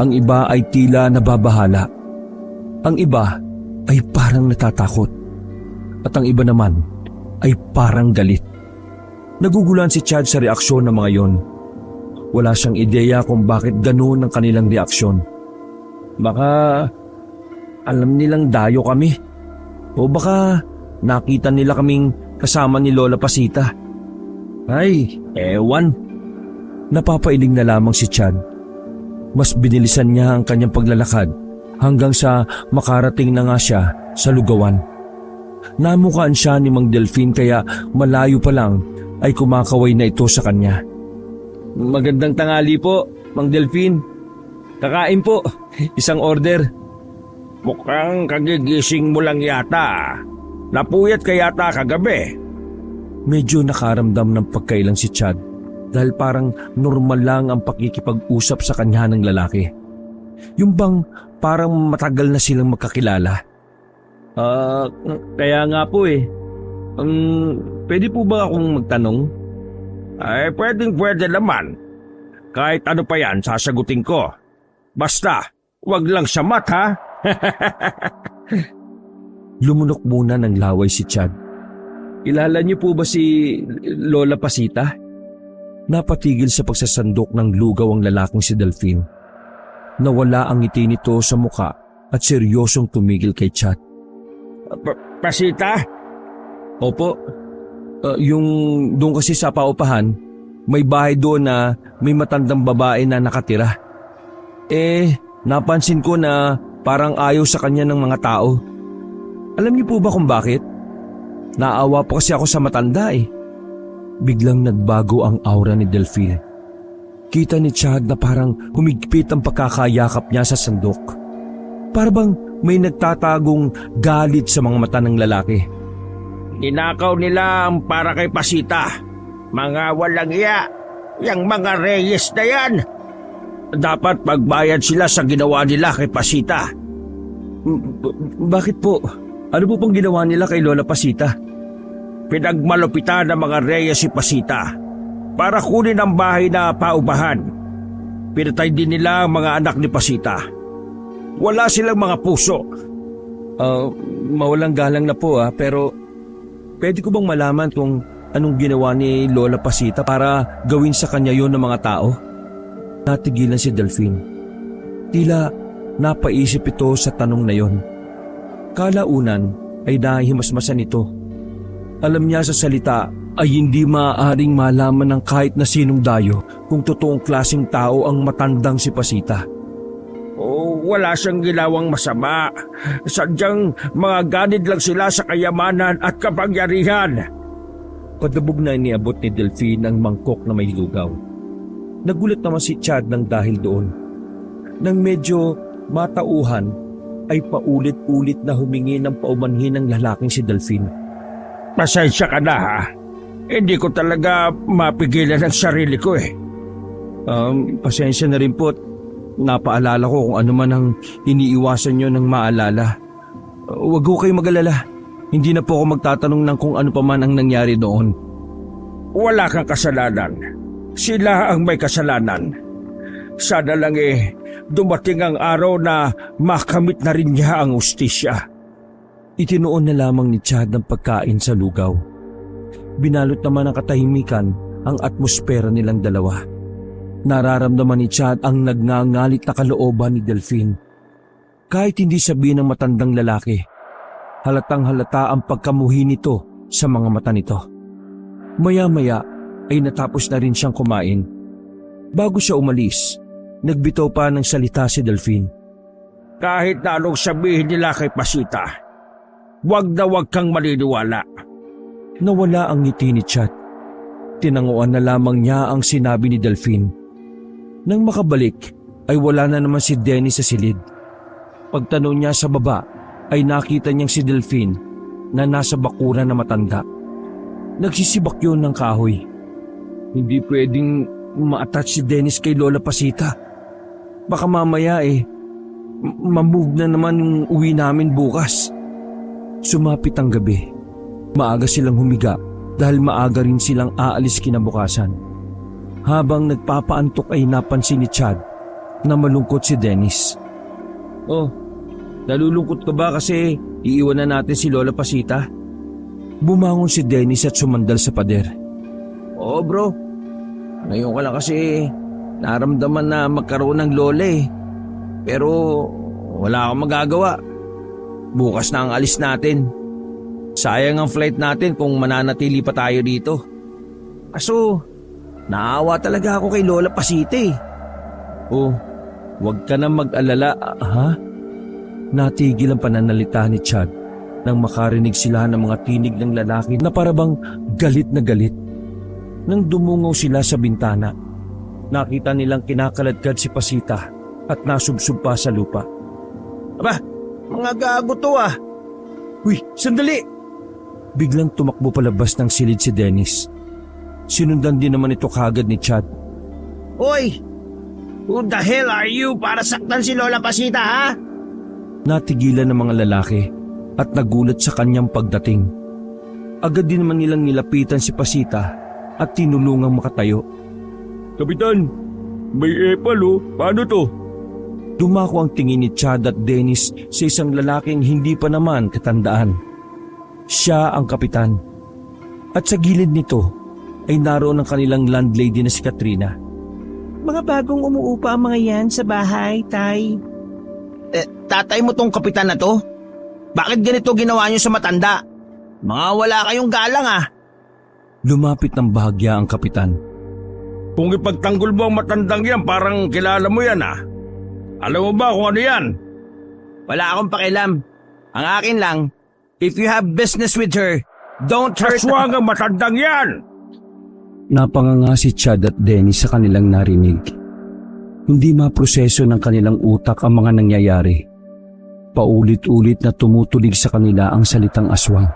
Ang iba ay tila nababahala. Ang iba ay parang natatakot. At ang iba naman ay parang galit. Nagugulan si Chad sa reaksyon ng mga yon. Wala siyang ideya kung bakit ganoon ang kanilang reaksyon. Baka alam nilang dayo kami. O baka nakita nila kaming kasama ni Lola Pasita. Ay, ewan. Napapailing na lamang si Chad. Mas binilisan niya ang kanyang paglalakad hanggang sa makarating na nga siya sa lugawan. Namukaan siya ni Mang Delphine kaya malayo pa lang ay kumakaway na ito sa kanya. Magandang tanghali po, Mang Delphine. Kakain po, isang order. Mukhang kagigising mo lang yata. Napuyat ka yata kagabi. Medyo nakaramdam ng pagkailang si Chad dahil parang normal lang ang pakikipag-usap sa kanya ng lalaki. Yung bang parang matagal na silang magkakilala. Kaya nga po eh. Pwede po ba akong magtanong? Ay, pwede naman. Kahit ano pa yan, sasagutin ko. Basta, wag lang sa mat ha. Lumunok muna ng laway si Chad. Kilala niyo po ba si Lola Pasita? Napatigil sa pagsasandok ng lugaw ang lalaking si Delphine. Nawala ang ngiti nito sa muka at seryosong tumigil kay Chad. Pasita? Opo. Yung doon kasi sa paupahan, may bahay doon na may matandang babae na nakatira. Napansin ko na parang ayaw sa kanya ng mga tao. Alam niyo po ba kung bakit? Naawa po kasi ako sa matanda eh. Biglang nagbago ang aura ni Delphine. Kita ni Chad na parang humigpit ang pagkakayakap niya sa sandok. Para bang may nagtatagong galit sa mga mata ng lalaki. Ninakaw nila ang para kay Pasita. Mga walang iya, yang mga Reyes na yan. Dapat magbayad sila sa ginawa nila kay Pasita. Bakit po? Ano po pong ginawa nila kay Lola Pasita? Pinagmalupitan ng mga Reyes si Pasita para kunin ang bahay na paubahan. Pinatay din nila ang mga anak ni Pasita. Wala silang mga puso. Mawalang galang na po pero pwede ko bang malaman kung anong ginawa ni Lola Pasita para gawin sa kanya yon ng mga tao? Natigilan si Delphine. Tila napaisip ito sa tanong na yon. Kalaunan ay nahimasmasan ito. Alam niya sa salita ay hindi maaaring malaman ng kahit na sinong dayo kung totoong klaseng tao ang matandang si Pasita. Wala siyang ginawang masama. Sadyang mga ganid lang sila sa kayamanan at kapangyarihan. Padabog na iniabot ni Delphine ang mangkok na may lugaw. Nagulat naman si Chad ng dahil doon. Nang medyo matauhan ay paulit-ulit na humingi ng paumanhin ng lalaking si Delphine. Pasensya ka na ha. Hindi ko talaga mapigilan ang sarili ko eh. Pasensya na rin po. Napaalala ko kung ano man ang iniiwasan nyo ng maalala. Huwag ko kayo mag-alala. Hindi na po ako magtatanong ng kung ano pa man ang nangyari doon. Wala kang kasalanan. Sila ang may kasalanan. Sana lang dumating ang araw na makamit na rin niya ang ustisya. Itinuon na lamang ni Chad ang pagkain sa lugaw. Binalot naman ng katahimikan ang atmosfera nilang dalawa. Nararamdaman ni Chad ang nagngangalit na kalooban ni Delphine. Kahit hindi sabihin ng matandang lalaki, halatang halata ang pagkamuhi nito sa mga mata nito. Maya-maya ay natapos na rin siyang kumain. Bago siya umalis, nagbitaw pa ng salita si Delphine. Kahit na anong sabihin nila kay Pasita, wag na wag kang maniniwala. Nawala ang ngiti ni Chad. Tinanguan na lamang niya ang sinabi ni Delphine. Nang makabalik ay wala na naman si Dennis sa silid. Pagtanong niya sa baba ay nakita niyang si Delphine na nasa bakuran na matanda. Nagsisibak yun ng kahoy. Hindi pwedeng ma-attach si Dennis kay Lola Pasita. Baka mamaya mamove na naman yung uwi namin bukas. Sumapit ang gabi. Maaga silang humiga dahil maaga rin silang aalis kinabukasan. Habang nagpapaantok ay napansin ni Chad na malungkot si Dennis. Nalulungkot ka ba kasi iiwan na natin si Lola Pasita? Bumangon si Dennis at sumandal sa pader. Oo bro, ngayon ko lang kasi naramdaman na magkaroon ng lola Pero wala akong magagawa. Bukas na ang alis natin. Sayang ang flight natin kung mananatili pa tayo dito. Kaso, naawa talaga ako kay Lola Pasita Huwag ka na mag-alala, ha? Natigil ang pananalita ni Chad nang makarinig sila ng mga tinig ng lalaki na parabang galit na galit. Nang dumungaw sila sa bintana, nakita nilang kinakaladkad si Pasita at nasubsob pa sa lupa. Aba, mga gago to Uy, sandali! Biglang tumakbo palabas ng silid si Dennis. Sinundan din naman ito kagad ni Chad. Hoy! Who the hell are you para saktan si Lola Pasita ha? Natigilan ng mga lalaki at nagulat sa kanyang pagdating. Agad din naman nilang nilapitan si Pasita at tinulungang makatayo. Kapitan, may epal Paano to? Dumako ang tingin ni Chad at Dennis sa isang lalaking hindi pa naman katandaan. Siya ang kapitan. At sa gilid nito ay naroon ang kanilang landlady na si Katrina. Mga bagong umuupa ang mga yan sa bahay, Tay. Tatay mo tong kapitan na to? Bakit ganito ginawa niyo sa matanda? Mga wala kayong galang Lumapit ng bahagya ang kapitan. Kung ipagtanggol mo ang matandang yan, parang kilala mo yan Alam mo ba kung ano yan? Wala akong pakialam. Ang akin lang, if you have business with her, don't hurt... Aswang ang matandang yan! Napanganga si Chad at Dennis sa kanilang narinig. Hindi maproseso ng kanilang utak ang mga nangyayari. Paulit-ulit na tumutulig sa kanila ang salitang aswang.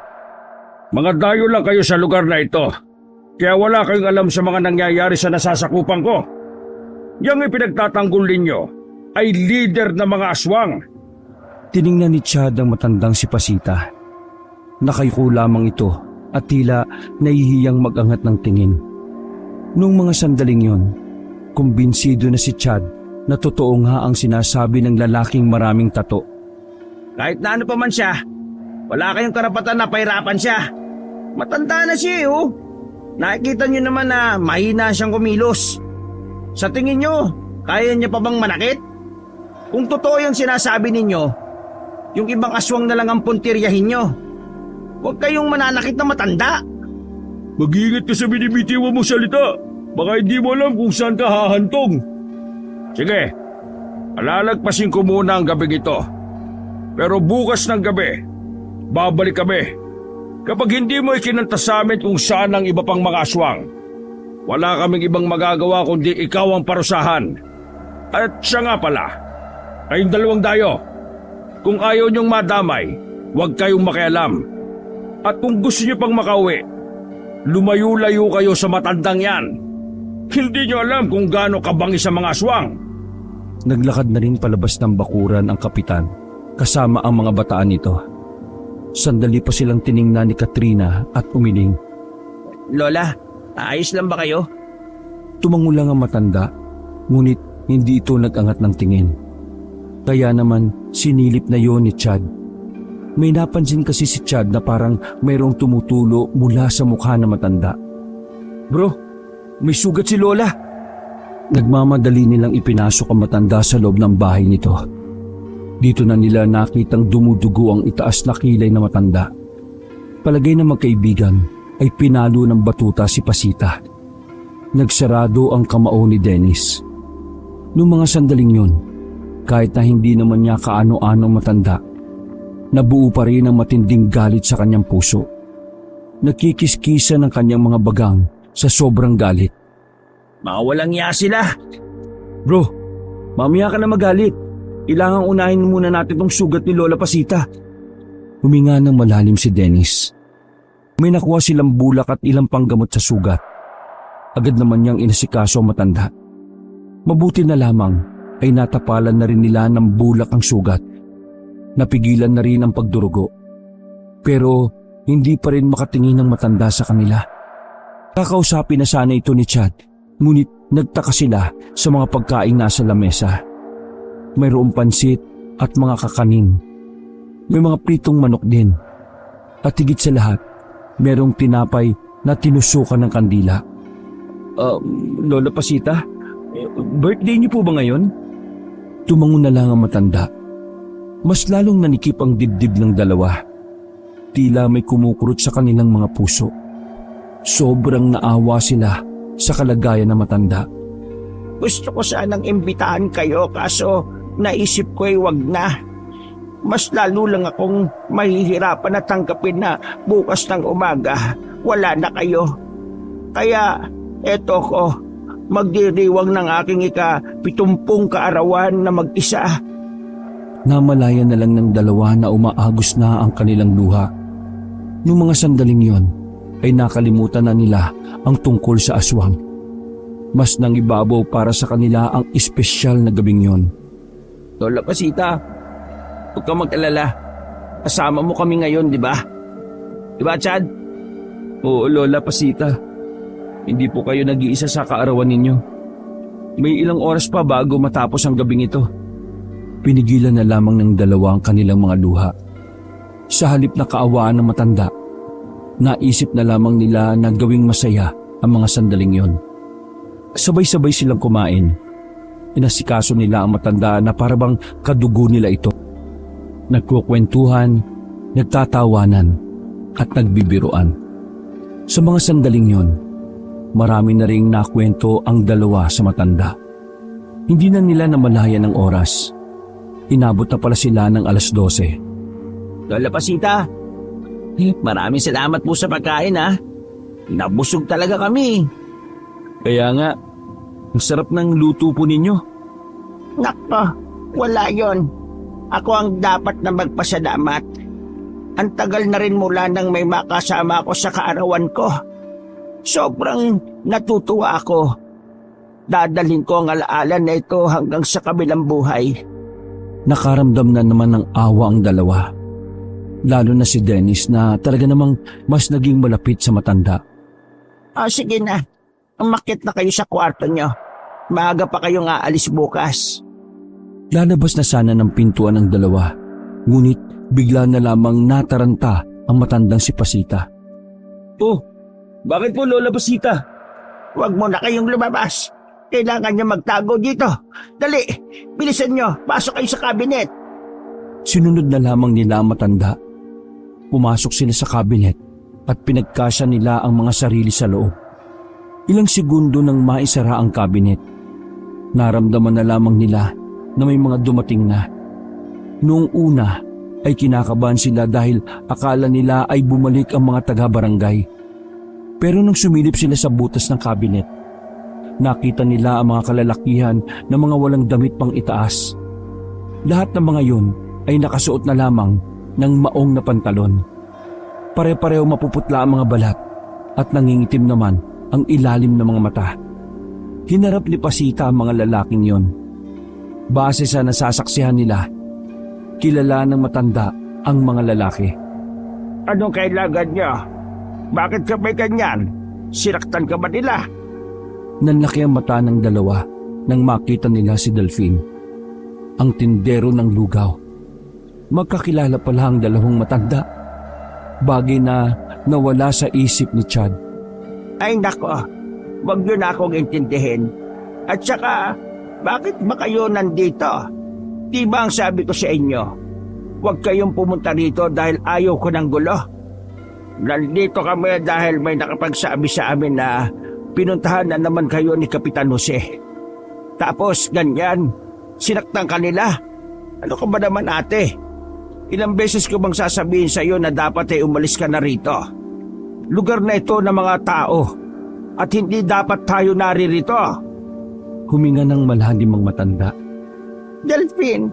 Mga dayo lang kayo sa lugar na ito. Kaya wala kayong alam sa mga nangyayari sa nasasakupan ko. Yang ipinagtatanggol ninyo ay leader ng mga aswang. Tiningnan ni Chad ang matandang si Pasita. Nakayuko lamang ito at tila nahihiyang mag-angat ng tingin. Noong mga sandaling yon, kumbinsido na si Chad na totoo nga ang sinasabi ng lalaking maraming tato. Kahit na ano pa man siya, wala kayong karapatan na pahirapan siya. Matanda na siya oh. Nakikita niyo naman na mahina siyang kumilos. Sa tingin niyo, kaya niya pa bang manakit? Kung totoo yung sinasabi ninyo, yung ibang aswang na lang ang puntiryahin niyo. Huwag kayong mananakit na matanda. Mag-iingat ka sa binibitiwan mo salita. Baka hindi mo alam kung saan ka hahantong. Sige, alalagpasin ko muna ang gabing ito. Pero bukas ng gabi, babalik kami. Kapag hindi mo ikinanta sa amin kung saan ang iba pang mga aswang, wala kaming ibang magagawa kundi ikaw ang parusahan. At siya nga pala, kayong dalawang dayo, kung ayaw niyong madamay, huwag kayong makialam. At kung gusto niyo pang makauwi, lumayo-layo kayo sa matandang yan. Hindi niyo alam kung gaano kabangis ang mga aswang. Naglakad na rin palabas ng bakuran ang kapitan kasama ang mga bataan nito. Sandali pa silang tiningnan ni Katrina at umiling. Lola, ayos lang ba kayo? Tumango lang ang matanda, ngunit hindi ito nag-angat ng tingin. Kaya naman sinilip na yon ni Chad. May napansin kasi si Chad na parang mayroong tumutulo mula sa mukha ng matanda. Bro, may sugat si Lola! Nagmamadali nilang ipinasok ang matanda sa loob ng bahay nito. Dito na nila nakitang dumudugo ang itaas na kilay na matanda. Palagay na magkaibigan ay pinalo ng batuta si Pasita. Nagsarado ang kamao ni Dennis. Noong mga sandaling yun, kahit na hindi naman niya kaano-ano matanda, nabuo pa rin ang matinding galit sa kanyang puso. Nagkikiskisa ng kanyang mga bagang sa sobrang galit. Mga walang iya sila. Bro, mamaya ka na magalit. Kailangang unahin muna natin tong sugat ni Lola Pasita. Huminga ng malalim si Dennis. May nakuha silang bulak at ilang panggamot sa sugat. Agad naman niyang inasikaso ang matanda. Mabuti na lamang ay natapalan na rin nila ng bulak ang sugat. Napigilan na rin ang pagdurugo. Pero hindi pa rin makatingin ang matanda sa kanila. Kakausapin na sana ito ni Chad, ngunit nagtaka sila sa mga pagkain nasa lamesa. Mayroong pansit at mga kakanin. May mga pritong manok din. At higit sa lahat, mayroong tinapay na tinusukan ng kandila. Lola Pasita, birthday niyo po ba ngayon? Tumango na lang ang matanda. Mas lalong nanikip ang dibdib ng dalawa. Tila may kumukurot sa kanilang mga puso. Sobrang naawa sila sa kalagayan ng matanda. Gusto ko sanang imbitahan kayo kaso naisip ko ay wag na. Mas lalo lang akong mahihirapan na tanggapin na bukas ng umaga wala na kayo. Kaya eto ko, magdiriwang ng aking ika-70 kaarawan na mag-isa. Namalayan na lang ng dalawa na umaagos na ang kanilang luha. Noong mga sandaling yon, ay nakalimutan na nila ang tungkol sa aswang. Mas nangibabaw para sa kanila ang espesyal na gabing yon. Lola Pasita, huwag kang mag-alala. Kasama mo kami ngayon, di ba? Di ba, Chad? Oo, Lola Pasita. Hindi po kayo nag-iisa sa kaarawan ninyo. May ilang oras pa bago matapos ang gabing ito. Pinigilan na lamang ng dalawa ang kanilang mga luha. Sa halip na kaawaan ng matanda, naisip na lamang nila na gawing masaya ang mga sandaling yon. Sabay-sabay silang kumain. Inasikaso nila ang matanda na parabang kadugo nila ito. Nagkukwentuhan, nagtatawanan, at nagbibiruan. Sa mga sandaling yon, marami na ring nakwento ang dalawa sa matanda. Hindi na nila namalayan ng oras. Inabot na pala sila ng 12:00. Lola Pasita, maraming salamat po sa pagkain ha. Nabusog talaga kami. Kaya nga, ang sarap ng luto po ninyo. Nako, wala yon. Ako ang dapat na magpasalamat. Ang tagal na rin mula nang may makasama ako sa kaarawan ko. Sobrang natutuwa ako. Dadalhin ko ang alaala na ito hanggang sa kabilang buhay. Nakaramdam na naman ng awa ang dalawa. Lalo na si Dennis na talaga namang mas naging malapit sa matanda. Sige na, umakyat na kayo sa kwarto nyo. Maaga pa kayong aalis bukas. Lalabas na sana ng pintuan ang dalawa. Ngunit bigla na lamang nataranta ang matandang si Pasita. Oh, bakit po Lola Pasita? Huwag mo na kayong lumabas. Kailangan niyo magtago dito. Dali, bilisan nyo. Pasok kayo sa kabinet. Sinunod na lamang nila ang matanda. Pumasok sila sa kabinet at pinagkasya nila ang mga sarili sa loob. Ilang segundo nang maisara ang kabinet, naramdaman na lamang nila na may mga dumating na. Noong una ay kinakabahan sila dahil akala nila ay bumalik ang mga taga-barangay. Pero nung sumilip sila sa butas ng kabinet, nakita nila ang mga kalalakihan na mga walang damit pang itaas. Lahat ng mga yun ay nakasuot na lamang ng maong na pantalon. Pare-pareho mapuputla ang mga balat at nangingitim naman ang ilalim ng mga mata. Hinarap ni Pasita ang mga lalaking yon. Base sa nasasaksihan nila, kilala ng matanda ang mga lalaki. Anong kailangan nyo? Bakit ka may ganyan? Sinaktan ka ba nila? Nanlaki ang mata ng dalawa nang makita nila si Delphine, ang tindero ng lugaw. Magkakilala pala ang dalawang matanda. Bagay na nawala sa isip ni Chad. Ay nako, wag nyo na akong intindihin. At saka, bakit ba kayo nandito? Di ba ang sabi ko sa inyo, huwag kayong pumunta rito dahil ayaw ko ng gulo? Nandito kami dahil may nakapagsabi sa amin na pinuntahan na naman kayo ni Kapitan Jose. Tapos ganyan, sinaktan ka nila. Ano ka ba naman ate? Ilang beses ko bang sasabihin sa iyo na dapat ay umalis ka na rito? Lugar na ito ng mga tao at hindi dapat tayo naririto. Huminga ng malalim ang matanda. Delphine,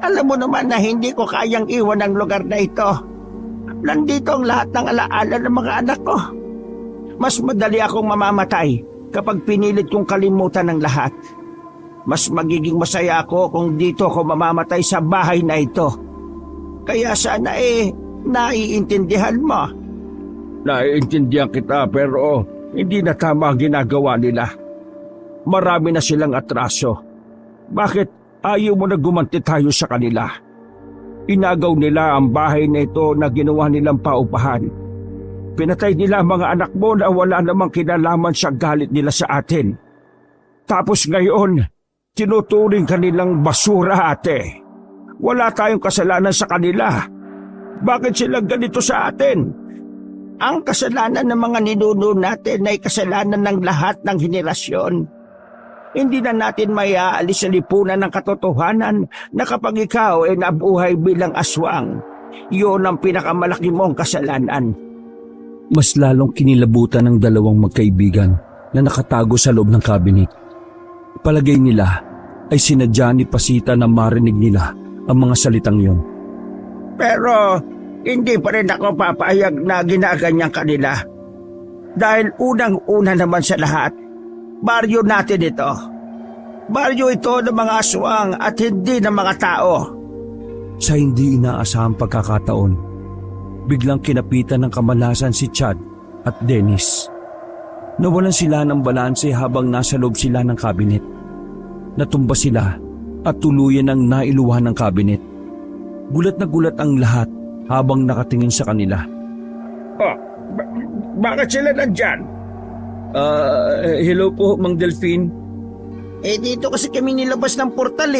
alam mo naman na hindi ko kayang iwan ang lugar na ito. Nandito ang lahat ng alaala ng mga anak ko. Mas madali akong mamamatay kapag pinilit kong kalimutan ang lahat. Mas magiging masaya ako kung dito ako mamamatay sa bahay na ito. Kaya sana naiintindihan mo. Naiintindihan kita pero hindi na tama ang ginagawa nila. Marami na silang atraso. Bakit ayaw mo na gumanti tayo sa kanila? Inagaw nila ang bahay na ito na ginawa nilang paupahan. Pinatay nila ang mga anak mo na wala namang kinalaman sa galit nila sa atin. Tapos ngayon, tinuturing kanilang basura ate. Wala tayong kasalanan sa kanila. Bakit sila ganito sa atin? Ang kasalanan ng mga ninuno natin ay kasalanan ng lahat ng henerasyon. Hindi na natin may aalis sa lipunan ng katotohanan na kapag ikaw ay nabuhay bilang aswang, iyon ang pinakamalaki mong kasalanan. Mas lalong kinilabutan ng dalawang magkaibigan na nakatago sa loob ng kabinet. Palagay nila ay sinadya ni Pasita na marinig nila ang mga salitang yon. Pero hindi pa rin ako papayag na ginaganyan kanila. Dahil unang-una naman sa lahat, baryo natin ito. Baryo ito ng mga aswang at hindi ng mga tao. Sa hindi inaasahang pagkakataon, biglang kinapitan ng kamalasan si Chad at Dennis. Nawalan sila ng balanse habang nasa loob sila ng kabinet. Natumba sila at tuluyan ang nailuhan ng kabinet. Gulat na gulat ang lahat habang nakatingin sa kanila. Bakit sila nandyan? Hello po, Mang Delphine. Dito kasi kami nilabas ng portal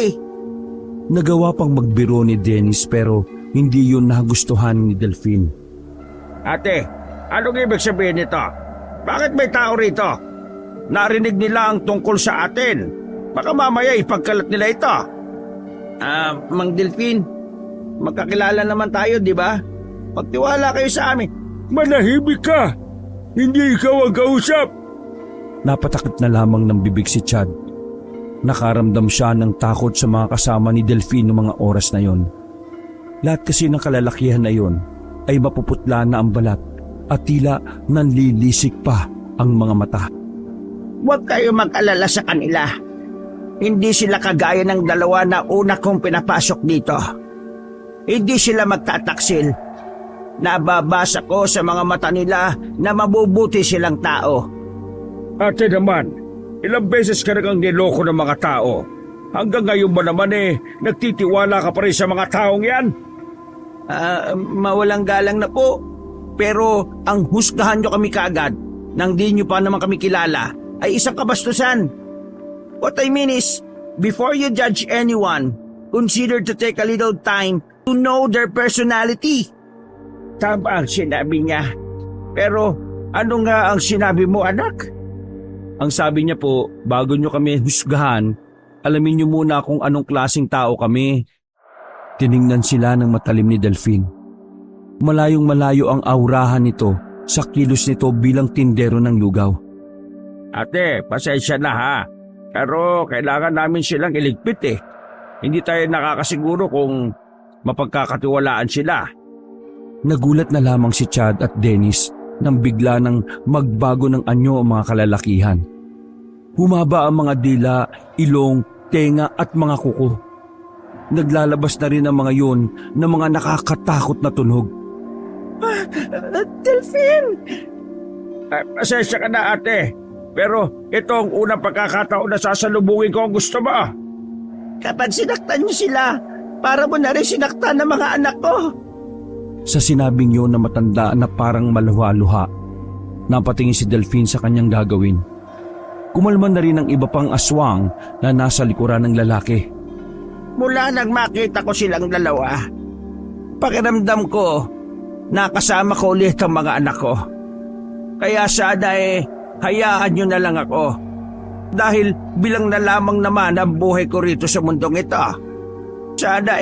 Nagawa pang magbiro ni Dennis pero hindi yun nagustuhan ni Delphine. Ate, anong ibig sabihin nito? Bakit may tao rito? Narinig nila ang tungkol sa atin. Baka mamaya ipagkalat nila ito. Mang Delphine, magkakilala naman tayo, di ba? Pagtiwala kayo sa amin. Manahimik ka! Hindi ikaw ang kausap! Napatakip na lamang ng bibig si Chad. Nakaramdam siya ng takot sa mga kasama ni Delphine noong mga oras na yon. Lahat kasi ng kalalakihan na yon ay mapuputla na ang balat at tila nanlilisik pa ang mga mata. Huwag kayo mag-alala sa kanila. Hindi sila kagaya ng dalawa na una kong pinapasok dito. Hindi sila magtataksil. Nababasa ko sa mga mata nila na mabubuti silang tao. Ate naman, ilang beses ka nagang niloko ng mga tao. Hanggang ngayon ba naman nagtitiwala ka pa rin sa mga taong yan? Mawalang galang na po. Pero ang husgahan nyo kami kaagad nang di nyo pa naman kami kilala ay isang kabastusan. What I mean is, before you judge anyone, consider to take a little time to know their personality. Tama ang sinabi niya. Pero ano nga ang sinabi mo, anak? Ang sabi niya po, bago nyo kami husgahan, alamin nyo muna kung anong klaseng tao kami. Tiningnan sila ng matalim ni Delphine. Malayong malayo ang aurahan nito sa kilos nito bilang tindero ng lugaw. Ate, pasensya na ha. Pero kailangan namin silang iligpit. Hindi tayo nakakasiguro kung mapagkakatiwalaan sila. Nagulat na lamang si Chad at Dennis nang bigla nang magbago ng anyo ang mga kalalakihan. Humaba ang mga dila, ilong, tenga at mga kuko. Naglalabas na rin ang mga yun ng mga nakakatakot na tunog. Delphine! Pasensya ka na ate. Pero ito ang unang pagkakataon na sasalubungin ko ang gusto mo. Kapag sinaktan niyo sila, para mo na rin sinaktan ng mga anak ko. Sa sinabing yun na matanda na parang maluha-luha, napatingin si Delphine sa kanyang gagawin. Kumalman na rin ang iba pang aswang na nasa likuran ng lalaki. Mula nang makita ko silang dalawa, pakiramdam ko, nakasama ko ulit ang mga anak ko. Kaya sana hayaan nyo na lang ako. Dahil bilang na lamang naman ang buhay ko rito sa mundong ito. Sana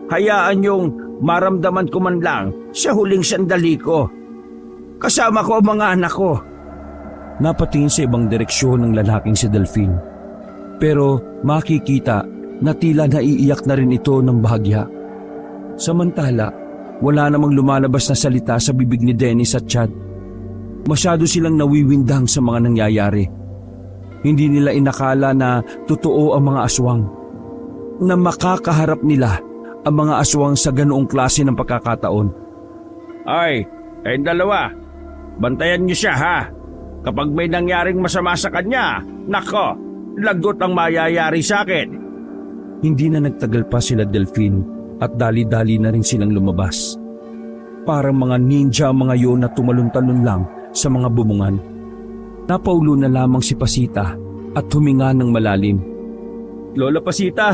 hayaan yung maramdaman ko man lang sa huling sandali ko. Kasama ko ang mga anak ko. Napatingin sa ibang direksyon ng lalaking si Delphine. Pero makikita na tila naiiyak na rin ito ng bahagya. Samantala, wala namang lumalabas na salita sa bibig ni Dennis at Chad. Masyado silang nawiwindang sa mga nangyayari. Hindi nila inakala na totoo ang mga aswang. Na makakaharap nila ang mga aswang sa ganoong klase ng pagkakataon. Ay, kayong dalawa, bantayan niyo siya ha. Kapag may nangyaring masama sa kanya, nako, lagot ang mayayari sa akin. Hindi na nagtagal pa sila Delphine at dali-dali na rin silang lumabas. Parang mga ninja ang mga yun na tumalon-talon lang sa mga bumungan. Napaulo na lamang si Pasita at huminga ng malalim. Lola Pasita,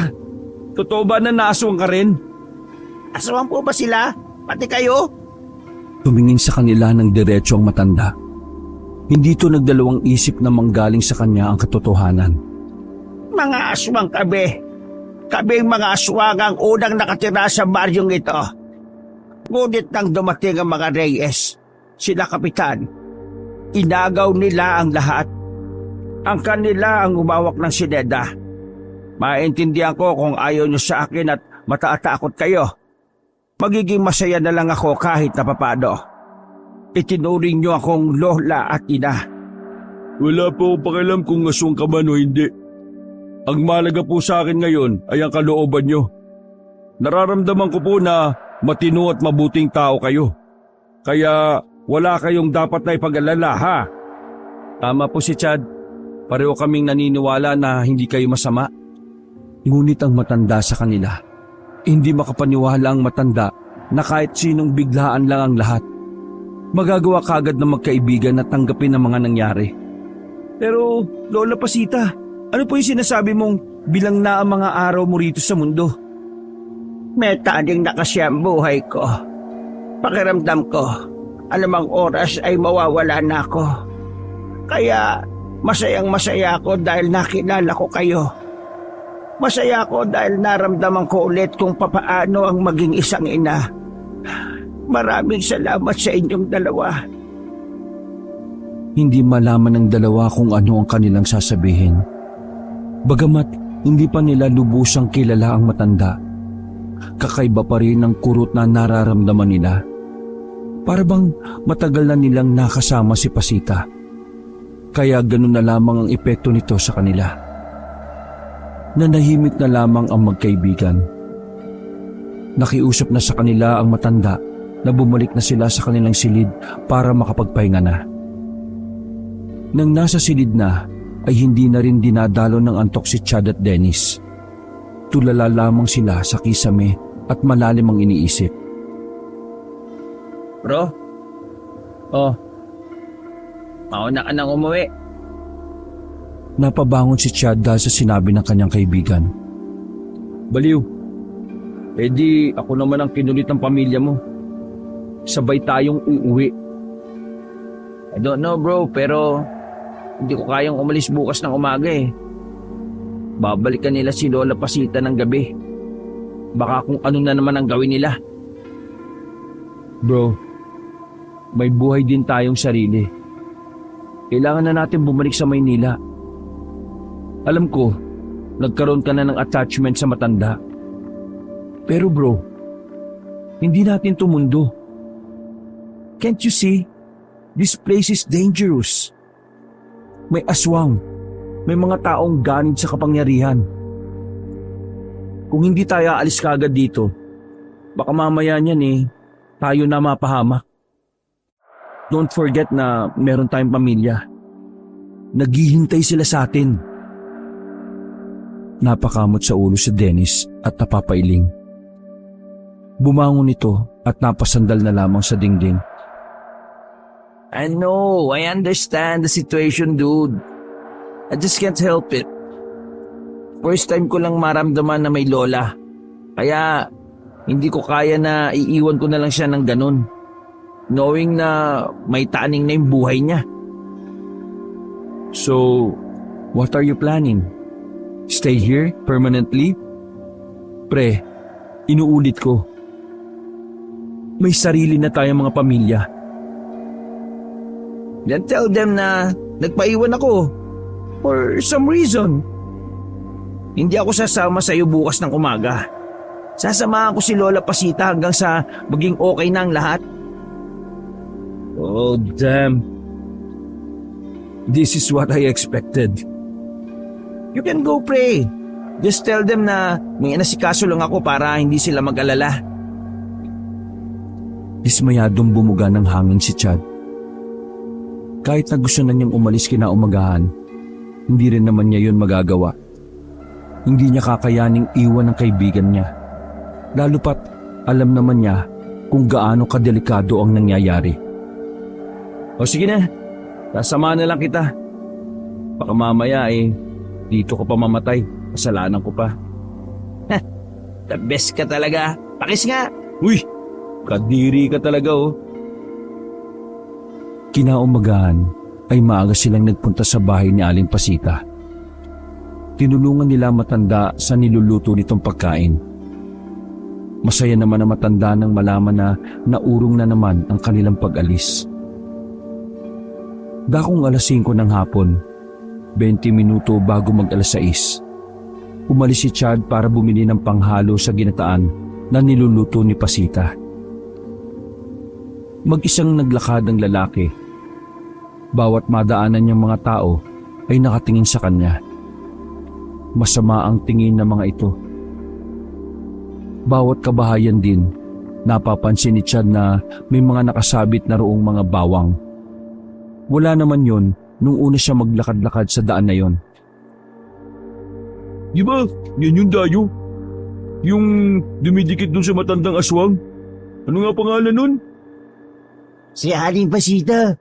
totoo ba na naaswang ka rin? Aswang po ba sila? Pati kayo? Tumingin sa kanila ng diretso ang matanda. Hindi ito nagdalawang isip na manggaling sa kanya ang katotohanan. Mga aswang kami. Kaming mga aswang ang unang nakatira sa baryong ito. Ngunit nang dumating ang mga Reyes, sila kapitan, inagaw nila ang lahat. Ang kanila ang umawak ng sineda. Maintindihan ko kung ayaw nyo sa akin at mataatakot kayo. Magiging masaya na lang ako kahit na papado. Itinuring nyo akong lola at ina. Wala po akong pakialam kung aswang ka man o hindi. Ang malaga po sa akin ngayon ay ang kalooban nyo. Nararamdaman ko po na matino at mabuting tao kayo. Kaya wala kayong dapat na ipag-alala ha. Tama po si Chad. Pareho kaming naniniwala na hindi kayo masama. Ngunit ang matanda sa kanila, hindi makapaniwala ang matanda na kahit sinong biglaan lang ang lahat. Magagawa kagad na magkaibigan at tanggapin ang mga nangyari. Pero Lola Pasita, ano po yung sinasabi mong bilang na ang mga araw mo rito sa mundo? May taning na kasi ang buhay ko. Pakiramdam ko, anumang oras ay mawawala na ako. Kaya masayang masaya ako dahil nakilala ko kayo. Masaya ako dahil naramdaman ko ulit kung papaano ang maging isang ina. Maraming salamat sa inyong dalawa. Hindi malaman ng dalawa kung ano ang kanilang sasabihin. Bagamat Hindi pa nila lubusang kilala ang matanda. Kakaiba pa rin ang kurot na nararamdaman nila. Para bang matagal na nilang nakasama si Pasita. Kaya ganun na lamang ang epekto nito sa kanila. Nanahimik na lamang ang magkaibigan. Nakiusap na sa kanila ang matanda na bumalik na sila sa kanilang silid para makapagpahinga na. Nang nasa silid na, ay hindi na rin dinadalo ng antok si Chad at Dennis. Tulala lamang sila sa kisame at malalim ang iniisip. Bro? Oh. Mauna ka nang umuwi. Napabangon si Chad dahil sa sinabi ng kanyang kaibigan. Baliw. Eh di ako naman ang kinulit ng pamilya mo. Sabay tayong uuwi. I don't know bro, pero hindi ko kayang umalis bukas ng umaga eh. Babalikan nila si Lola Pasita ng gabi. Baka kung ano na naman ang gawin nila. Bro, may buhay din tayong sarili. Kailangan na natin bumalik sa Maynila. Alam ko, nagkaroon ka na ng attachment sa matanda. Pero bro, hindi natin tumundo. Can't you see? This place is dangerous. May aswang. May mga taong ganid sa kapangyarihan. Kung hindi tayo aalis kagad dito, baka mamaya niyan tayo na mapahamak. Don't forget na meron tayong pamilya. Naghihintay sila sa atin. Napakamot sa ulo si Dennis at napapailing. Bumangon ito at napasandal na lamang sa dingding. I know, I understand the situation, dude. I just can't help it. First time ko lang maramdaman na may lola. Kaya hindi ko kaya na iiwan ko na lang siya ng ganun. Knowing na may taning na yung buhay niya. So, what are you planning? Stay here permanently? Pre, inuulit ko. May sarili na tayong mga pamilya. Then tell them na nagpaiwan ako. For some reason. Hindi ako sasama sa iyo bukas ng umaga. Sasamahan ko si Lola Pasita hanggang sa maging okay na ang lahat. Oh, damn. This is what I expected. You can go pray. Just tell them na may inasikaso lang ako para hindi sila mag-alala. Dismayadong bumuga ng hangin si Chad. Kahit na gusto na niyang umalis kinaumagahan, hindi rin naman niya yun magagawa. Hindi niya kakayaning iwan ang kaibigan niya. Lalo pat alam naman niya kung gaano kadelikado ang nangyayari. O sige na, sasama na lang kita. Baka mamaya dito ko pa mamatay. Kasalanan ko pa. The best ka talaga. Pakis nga. Uy, kadiri ka talaga Kinaumagahan ay maaga silang nagpunta sa bahay ni Aling Pasita. Tinulungan nila matanda sa niluluto nitong pagkain. Masaya naman ang matanda nang malaman na naurong na naman ang kanilang pag-alis. Dakong 5:00 ng hapon, 20 minuto bago mag 6:00, umalis si Chad para bumili ng panghalo sa ginataan na niluluto ni Pasita. Mag-isang naglakad ang lalaki. Bawat madaanan niyang mga tao ay nakatingin sa kanya. Masama ang tingin ng mga ito. Bawat kabahayan din, napapansin ni Chad na may mga nakasabit na roong mga bawang. Wala naman yon nung una siya maglakad-lakad sa daan na yon. Di ba, yan yung dayo? Yung dumidikit dun sa matandang aswang? Ano nga pangalan nun? Si Aling Pasita.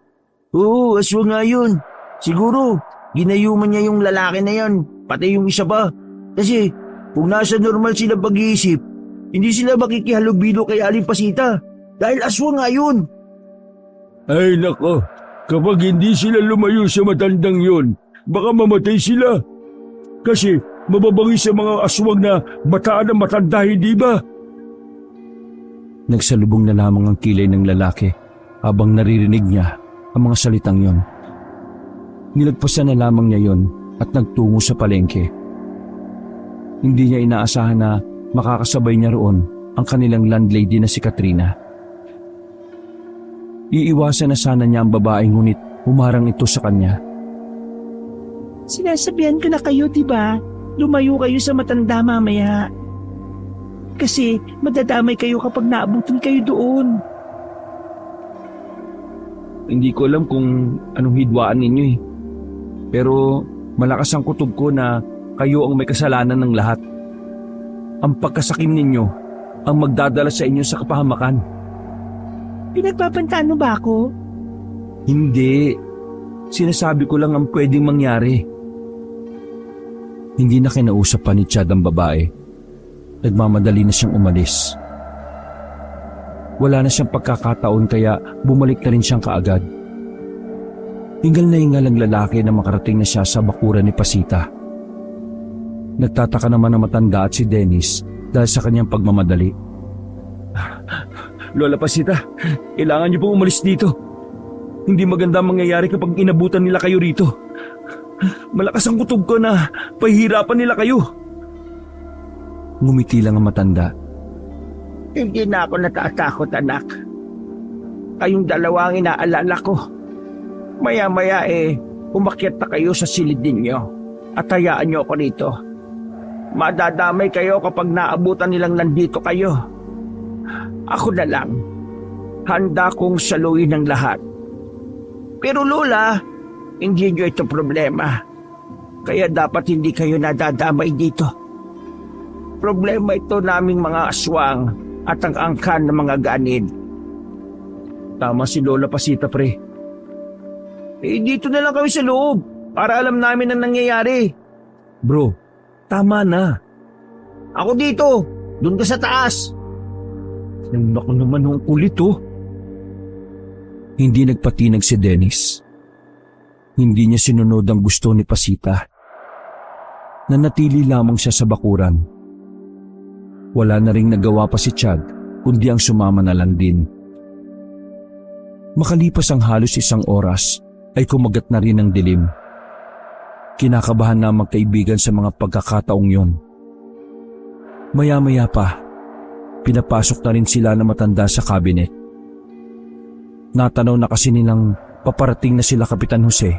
Oo, aswang nga yun. Siguro, ginayuman niya yung lalaki na yan, pati yung isa pa. Kasi, kung nasa normal sila pag-iisip, hindi sila makikihalubilo kay Aling Pasita. Dahil aswang nga yun. Ay nako, kapag hindi sila lumayo sa matandang yon, baka mamatay sila. Kasi mababangi sa mga aswang na mataan ang matanda, hindi ba? Nagsalubong na lamang ang kilay ng lalaki habang naririnig niya ang mga salitang yon. Nilagpasan na lamang niya yon at nagtungo sa palengke. Hindi niya inaasahan na makakasabay niya roon ang kanilang landlady na si Katrina. Iiwasan na sana niya ang babae ngunit humarang ito sa kanya. Sinasabihan ko na kayo, diba? Lumayo kayo sa matanda mamaya. Kasi madadamay kayo kapag naabutan kayo doon. Hindi ko alam kung anong hidwaan ninyo eh. Pero malakas ang kutob ko na kayo ang may kasalanan ng lahat. Ang pagkasakim ninyo ang magdadala sa inyo sa kapahamakan. Pinagpapantaan mo ba ako? Hindi. Sinasabi ko lang ang pwedeng mangyari. Hindi na kinausap pa ni Chad ang babae. Nagmamadali na siyang umalis. Wala na siyang pagkakataon kaya bumalik na rin siyang kaagad. Hingal na hingal ang lalaki na makarating na siya sa bakuran ni Pasita. Nagtataka naman ang matanda at si Dennis dahil sa kanyang pagmamadali. Lola Pasita, kailangan niyo po umalis dito. Hindi maganda ang mangyayari kapag inabutan nila kayo rito. Malakas ang kutob ko na pahihirapan nila kayo. Ngumiti lang ang matanda. Hindi na ako natatakot, anak. Kayong dalawa ang inaalala ko. Maya-maya umakyat na kayo sa silid ninyo at hayaan niyo ako rito. Madadamay kayo kapag naabutan nilang nandito kayo. Ako na lang. Handa kong saluin ang lahat. Pero Lola, hindi niyo ito problema. Kaya dapat hindi kayo nadadamay dito. Problema ito naming mga aswang at ang angkan ng mga ganid. Tama si Lola Pasita, pre. Dito na lang kami sa loob para alam namin ang nangyayari. Bro, tama na. Ako dito, doon ka sa taas. Naku naman ang kulit oh. Hindi nagpatinag si Dennis. Hindi niya sinunod ang gusto ni Pasita. Nanatili lamang siya sa bakuran. Wala na ring nagawa pa si Chad kundi ang sumama na lang din. Makalipas ang halos 1 oras ay kumagat na rin ang dilim. Kinakabahan na ang magkaibigan sa mga pagkakataong yon. Maya-maya pa, pinapasok na rin sila na matanda sa cabinet. Natanaw na kasi nilang paparating na sila Kapitan Jose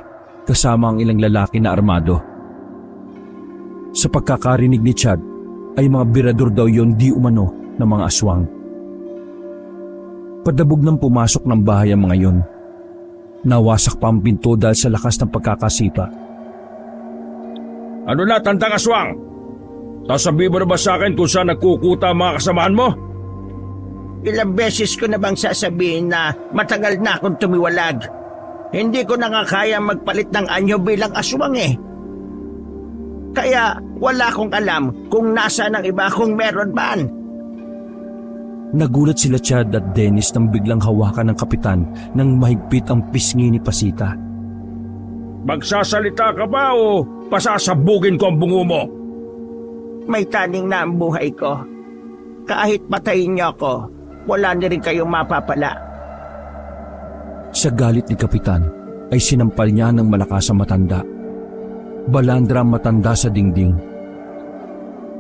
kasama ang ilang lalaki na armado. Sa pagkakarinig ni Chad ay mga birador daw yon di umano ng mga aswang. Padabog nang pumasok ng bahay ang mga yon. Nawasak pa ang pinto dahil sa lakas ng pagkakasipa. Ano na, tandang aswang? Sasabihin mo na ba sa akin kung saan nagkukuta ang mga kasamahan mo? Ilang beses ko na bang sasabihin na matagal na akong tumiwalag. Hindi ko na nga kaya magpalit ng anyo bilang aswang Kaya wala akong alam kung nasa ng iba kung meron man. Nagulat sila Chad at Dennis nang biglang hawakan ng kapitan nang mahigpit ang pisngi ni Pasita. Magsasalita ka ba o pasasabugin ko ang bungo mo? May taning na ang buhay ko. Kahit patayin niyo ako, wala na rin kayong mapapala. Sa galit ni kapitan ay sinampal niya ng malakas ang matanda. Balandra ang matanda sa dingding.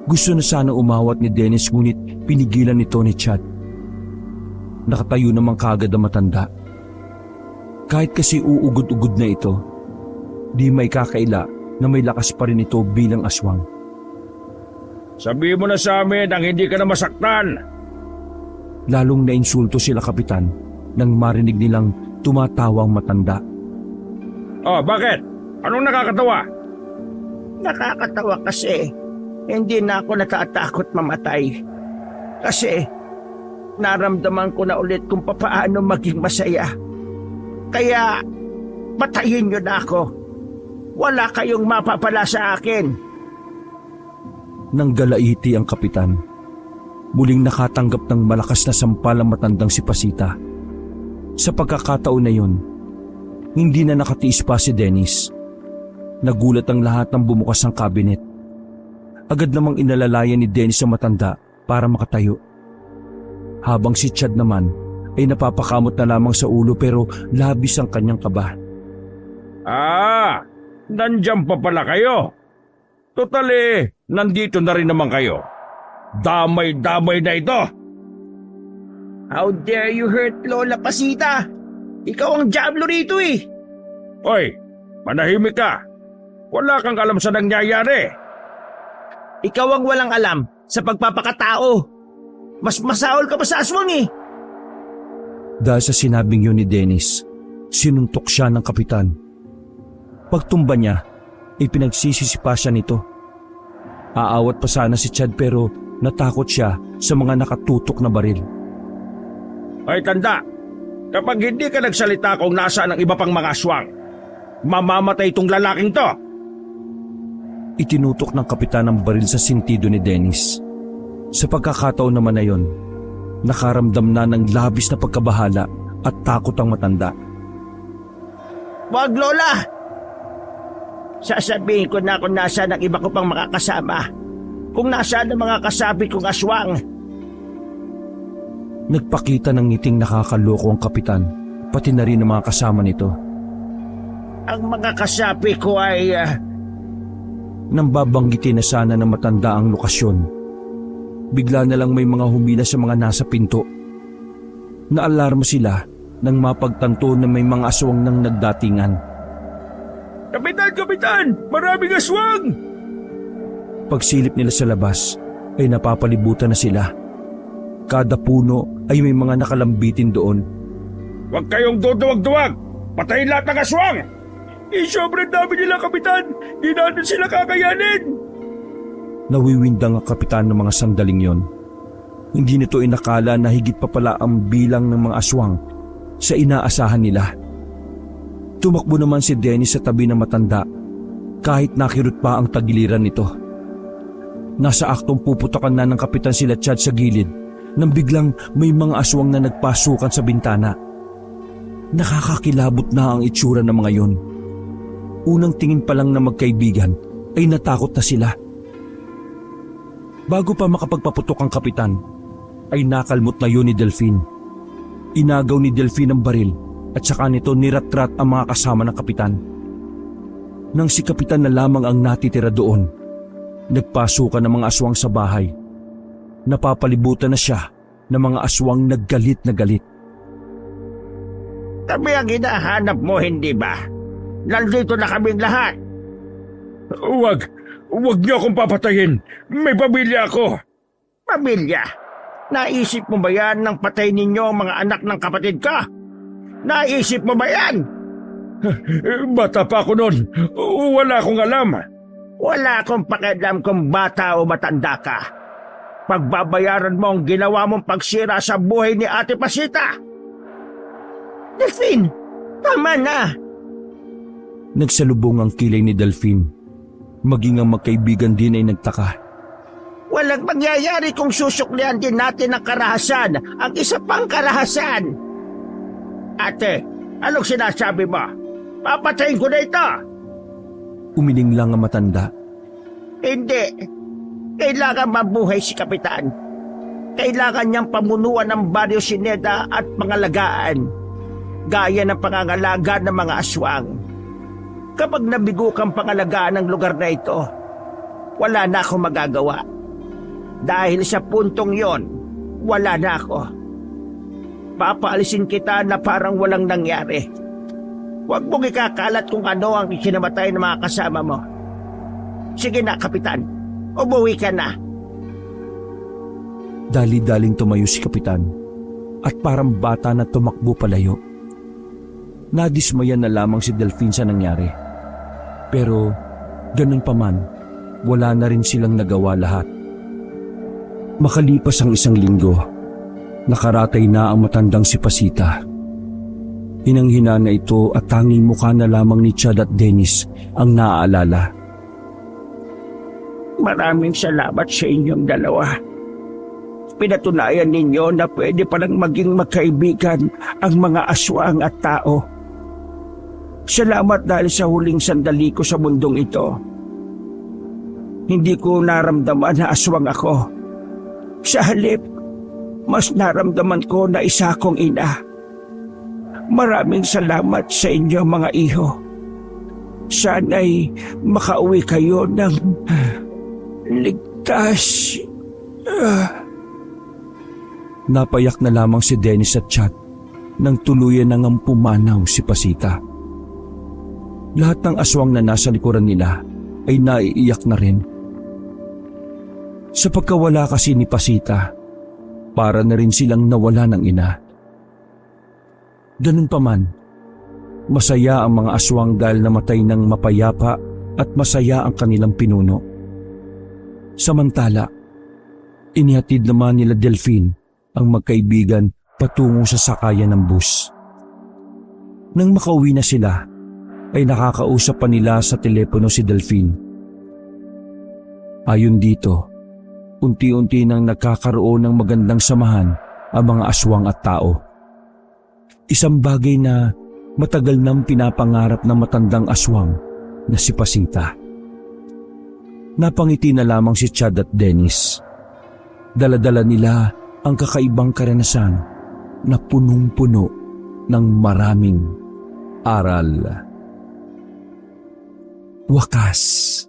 Gusto na sana umawat ni Dennis ngunit pinigilan nito ni Chad. Nakatayo naman kaagad ang matanda. Kahit kasi uugod-ugod na ito, di may kakaila na may lakas pa rin ito bilang aswang. Sabihin mo na sa amin ang hindi ka na masaktan. Lalong nainsulto sila kapitan nang marinig nilang tumatawa ang matanda. Oh, bakit? Anong nakakatawa? Nakakatawa kasi hindi na ako natatakot mamatay. Kasi naramdaman ko na ulit kung paano maging masaya. Kaya patayin niyo na ako. Wala kayong mapapala sa akin. Nang galaiti ang kapitan, muling nakatanggap ng malakas na sampal ang matandang si Pasita. Sa pagkakataon na yun, hindi na nakatiis pa si Dennis. Nagulat ang lahat ng bumukas ng kabinet. Agad namang inalalayan ni Dennis ang matanda para makatayo. Habang si Chad naman ay napapakamot na lamang sa ulo pero labis ang kanyang kaba. Ah, nandyan pa pala kayo. Total nandito na rin naman kayo. Damay-damay na ito. How dare you hurt Lola Pasita? Ikaw ang diablo rito eh. Hoy, manahimik ka. Wala kang alam sa nangyayari. Ikaw ang walang alam sa pagpapakatao. Mas masaol ka pa sa aswang eh. Dahil sa sinabing yun ni Dennis, sinuntok siya ng kapitan. Pagtumba niya, ipinagsisisipa siya nito. Aawat pa sana si Chad pero natakot siya sa mga nakatutok na baril. Ay tanda, kapag hindi ka nagsalita kung nasaan ang iba pang mga aswang, mamamatay itong lalaking to. Itinutok ng kapitan ang baril sa sintido ni Dennis. Sa pagkakataon naman na yon, nakaramdam na ng labis na pagkabahala at takot ang matanda. Wag Lola! Sasabihin ko na kung nasaan ang iba ko pang makakasama. Kung nasaan ang mga kasabi kong aswang. Nagpakita ng ngiting nakakaloko ang kapitan, pati na rin ang mga kasama nito. Ang mga kasabi ko ay... Nang babanggitin na sana ng matanda ang lokasyon, bigla na lang may mga humila sa mga nasa pinto. Naalarma sila nang mapagtanto na may mga aswang nang nagdatingan. Kapitan! Kapitan! Maraming aswang! Pagsilip nila sa labas ay napapalibutan na sila. Kada puno ay may mga nakalambitin doon. Huwag kayong duduwag-duwag! Patayin lahat ng aswang! Sobrang dami nila, Kapitan! Di natin sila kakayanin! Nawiwindang ang kapitan ng mga sandaling yon. Hindi nito inakala na higit pa pala ang bilang ng mga aswang sa inaasahan nila. Tumakbo naman si Dennis sa tabi ng matanda kahit nakirot pa ang tagiliran nito. Nasa aktong puputakan na ng kapitan sila Chad sa gilid nang biglang may mga aswang na nagpasukan sa bintana. Nakakakilabot na ang itsura ng mga yon. Unang tingin pa lang na magkaibigan ay natakot na sila. Bago pa makapagpaputok ang kapitan, ay nakalmot na yun ni Delphine. Inagaw ni Delphine ang baril at saka nito niratrat ang mga kasama ng kapitan. Nang si kapitan na lamang ang natitira doon, nagpasukan ng mga aswang sa bahay. Napapalibutan na siya ng mga aswang naggalit na galit. Kami ang hinahanap mo, hindi ba? Nandito na kaming lahat. Huwag niyo akong papatayin. May pamilya ako. Pamilya? Naisip mo ba yan nang patay ninyo ang mga anak ng kapatid ka? Naisip mo ba yan? Bata pa ako noon. Wala akong alam. Wala akong pakialam kung bata o matanda ka. Pagbabayaran mo ang ginawa mong pagsira sa buhay ni Ate Pasita. Delphine, tama na. Nagsalubong ang kilay ni Delphine. Maging ang magkaibigan din ay nagtaka. Walang mangyayari kung susuklian din natin ang karahasan, ang isa pang karahasan. Ate, anong sinasabi mo? Papatayin ko na ito. Umiling lang ang matanda. Hindi. Kailangan mabuhay si Kapitan. Kailangan niyang pamunuan ng Baryo Sineda at pangalagaan, gaya ng pangangalaga ng mga aswang. Kapag nabigo kang pangalagaan ng lugar na ito, wala na akong magagawa. Dahil sa puntong yon, wala na ako. Papaalisin kita na parang walang nangyari. Huwag mong ikakalat kung ano ang ikinamatay ng mga kasama mo. Sige na, Kapitan. Umuwi ka na. Dali-daling tumayo si kapitan at parang bata na tumakbo palayo. Nadismayan na lamang si Delphine sa nangyari. Pero ganun pa man, wala na rin silang nagawa lahat. Makalipas ang 1 linggo, nakaratay na ang matandang si Pasita. Hinanghina na ito at tanging mukha na lamang ni Chad at Dennis ang naaalala. Maraming salamat sa inyong dalawa. Pinatunayan ninyo na pwede palang maging magkaibigan ang mga aswang at tao. Salamat dahil sa huling sandali ko sa mundong ito. Hindi ko naramdaman na aswang ako. Sa halip, mas naramdaman ko na isa akong ina. Maraming salamat sa inyo mga iho. Sana'y makauwi kayo ng ligtas. Napayak na lamang si Dennis at Chad nang tuluyan nang pumanaw si Pasita. Lahat ng aswang na nasa likuran nila ay naiiyak na rin. Sa pagkawala kasi ni Pasita, para na rin silang nawala ng ina. Ganun pa man, masaya ang mga aswang dahil namatay ng mapayapa at masaya ang kanilang pinuno. Samantala, inihatid naman nila Delphine ang magkaibigan patungo sa sakayan ng bus. Nang makauwi na sila, ay nakakausap pa nila sa telepono si Delphine. Ayon dito, unti-unti nang nagkakaroon ng magandang samahan ang mga aswang at tao. Isang bagay na matagal nang pinapangarap ng matandang aswang na si Pasita. Napangiti na lamang si Chad at Dennis. Dala-dala nila ang kakaibang karanasan na punong-puno ng maraming aral. Wakas.